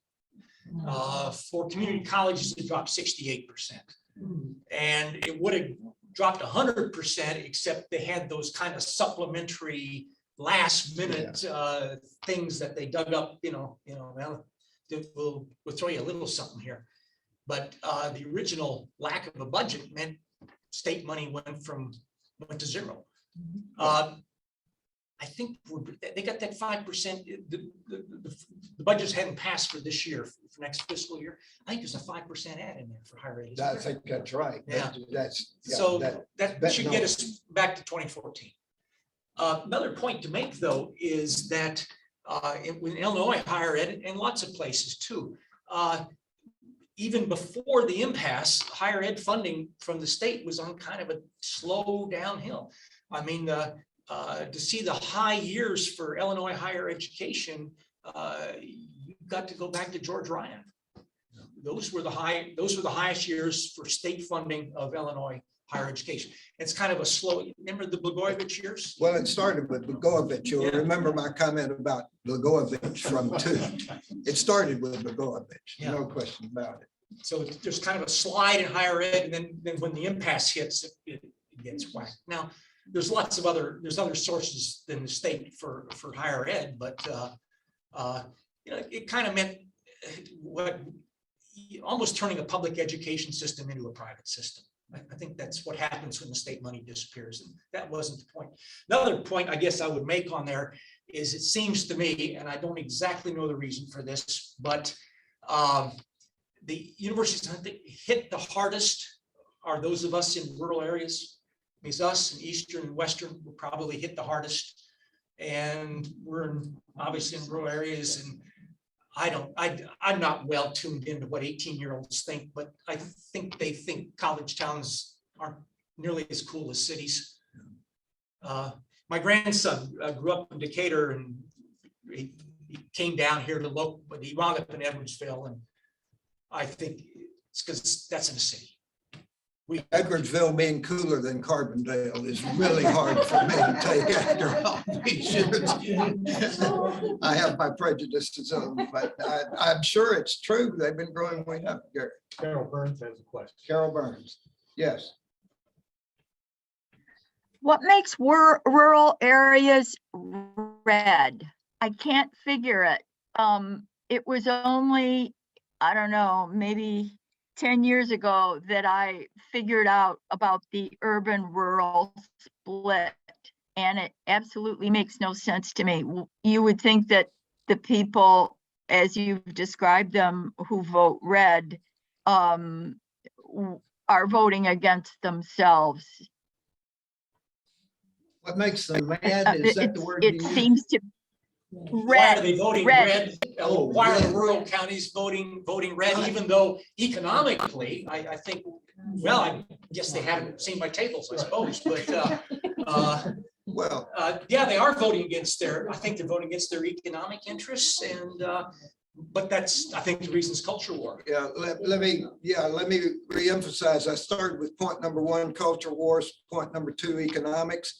For community colleges, it dropped 68%. And it would have dropped 100%, except they had those kind of supplementary last minute things that they dug up, well, we'll throw you a little something here. But the original lack of a budget meant state money went to zero. I think they got that 5%. The budgets hadn't passed for this year, for next fiscal year. I think there's a 5% add in there for higher ed. I think that's right. Yeah. So that should get us back to 2014. Another point to make, though, is that in Illinois higher ed, and lots of places too, even before the impasse, higher ed funding from the state was on kind of a slow downhill. I mean, to see the high years for Illinois higher education, you've got to go back to George Ryan. Those were the highest years for state funding of Illinois higher education. It's kind of a slow. Remember the Blagojevich years? Well, it started with Blagojevich. You'll remember my comment about Blagojevich from 2. It started with Blagojevich, no question about it. So there's kind of a slide in higher ed, and then when the impasse hits, it gets whacked. Now, there's other sources than the state for higher ed, but it kind of meant almost turning a public education system into a private system. I think that's what happens when the state money disappears, and that wasn't the point. Another point I guess I would make on there is it seems to me, and I don't exactly know the reason for this, but the universities I think hit the hardest are those of us in rural areas. It means us in Eastern and Western will probably hit the hardest, and we're obviously in rural areas, and I'm not well tuned into what 18-year-olds think, but I think they think college towns aren't nearly as cool as cities. my grandson grew up in Decatur, and he came down here to local, but he wound up in Edwardsville, and I think it's because that's in the city. Edwardsville being cooler than Carbondale is really hard for me to take after all these years. I have my prejudices on, but I'm sure it's true. They've been growing way up. Gary. Carol Burns has a question. Carol Burns. Yes. What makes rural areas red? I can't figure it. It was only, I don't know, maybe 10 years ago that I figured out about the urban rural split. And it absolutely makes no sense to me. You would think that the people, as you've described them, who vote red, are voting against themselves. What makes them mad? Is that the word you It use? seems to Why are they voting red? Oh, Why are the red. rural counties voting red, even though economically, I think, well, I guess they haven't seen my tables, I suppose, but Well, yeah, they are voting against I think they're voting against their economic interests, and but that's, I think the reason's culture war. yeah, let me reemphasize. I started with point number one, culture wars, point number two, economics.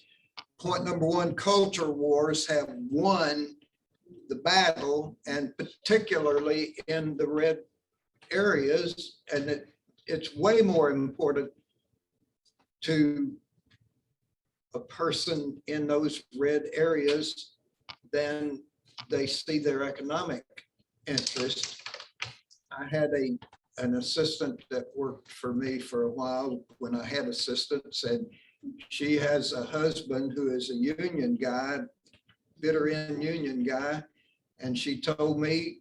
Point number one, culture wars have won the battle, and particularly in the red areas, and it's way more important to a person in those red areas than they see their economic interest. I had an assistant that worked for me for a while when I had assistants, and she has a husband who is a union guy, bitter end union guy. And she told me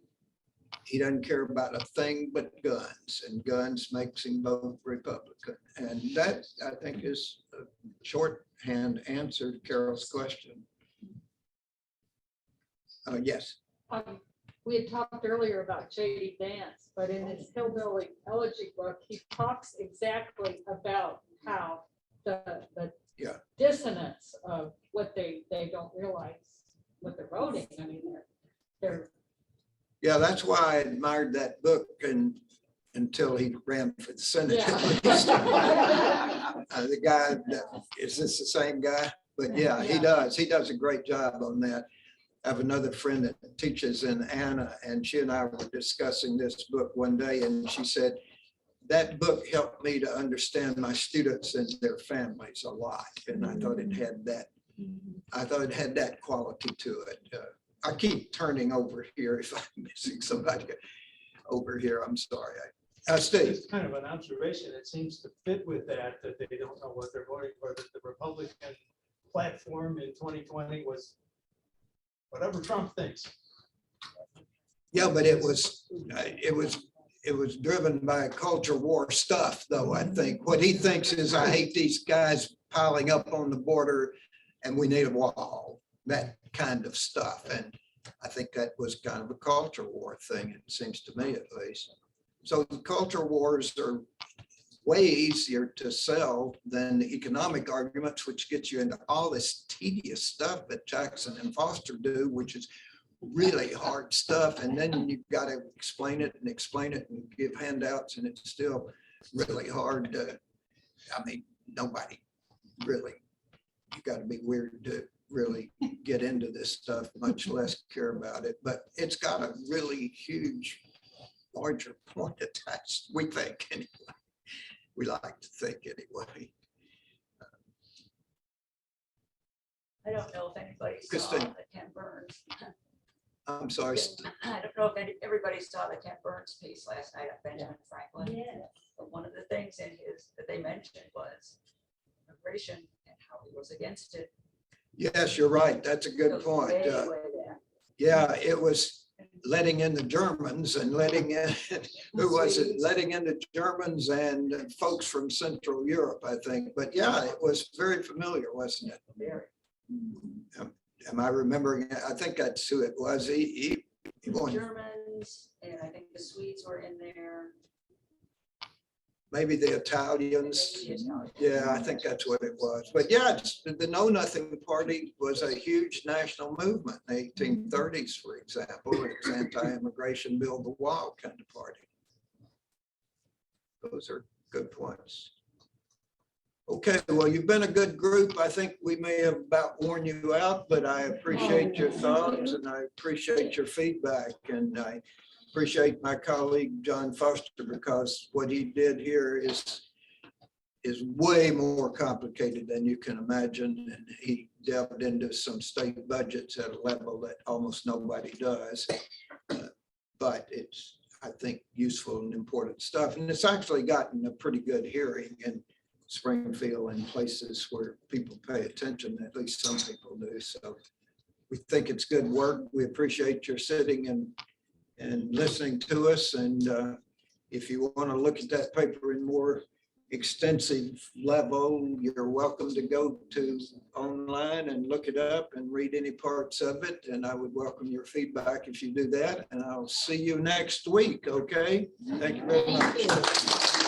he doesn't care about a thing but guns, and guns makes him vote Republican. And that, I think, is a shorthand answer to Carol's question. Yes. We had talked earlier about J.D. Vance, but in his Hillbilly Elegy book, he talks exactly about how the Yeah. dissonance of what they don't realize what they're voting. I mean, they're Yeah, that's why I admired that book until he ran for the Senate. Yeah. The guy, is this the same guy? But yeah, he does. He does a great job on that. I have another friend that teaches in Anna, and she and I were discussing this book one day, and she said, that book helped me to understand my students and their families a lot. And I thought it had that quality to it. I keep turning over here if I'm missing somebody over here. I'm sorry. Steve. It's kind of an observation. It seems to fit with that they don't know what they're voting for. That the Republican platform in 2020 was whatever Trump thinks. Yeah, but it was driven by culture war stuff, though. I think what he thinks is, I hate these guys piling up on the border and we need a wall, that kind of stuff. And I think that was kind of a culture war thing, it seems to me at least. So the culture wars are way easier to sell than the economic arguments, which gets you into all this tedious stuff that Jackson and Foster do, which is really hard stuff. And then you've got to explain it and give handouts, and it's still really hard to, I mean, nobody really, you got to be weird to really get into this stuff, much less care about it. But it's got a really huge, larger point attached, we think anyway. We like to think anyway. I don't know if anybody saw Christine. the Ken Burns. I'm sorry. I don't know if everybody saw the Ken Burns piece last night of Benjamin Franklin. Yeah. But one of the things in his that they mentioned was immigration and how he was against it. Yes, you're right. That's a good Goes point. way, way back. Yeah, it was letting in the Germans and letting in, who was it? Letting in the Germans and folks from Central Europe, I think. But yeah, it was very familiar, wasn't it? Very. Am I remembering? I think that's who it was. He The won. Germans, and I think the Swedes were in there. maybe the Italians. The Italian. Yeah, I think that's what it was. But yeah, the Know Nothing Party was a huge national movement in the 1830s, for example. It's anti-immigration, build the wall kind of party. Those are good points. Okay, well, you've been a good group. I think we may have about worn you out, but I appreciate your thoughts and I appreciate your feedback. And I appreciate my colleague, John Foster, because what he did here is way more complicated than you can imagine. And he delved into some state budgets at a level that almost nobody does. But it's, I think, useful and important stuff. And it's actually gotten a pretty good hearing in Springfield and places where people pay attention, at least some people do. So we think it's good work. We appreciate your sitting and listening to us. And if you want to look at that paper in more extensive level, you're welcome to go to online and look it up and read any parts of it. And I would welcome your feedback if you do that. And I'll see you next week. Okay. Thank you very much.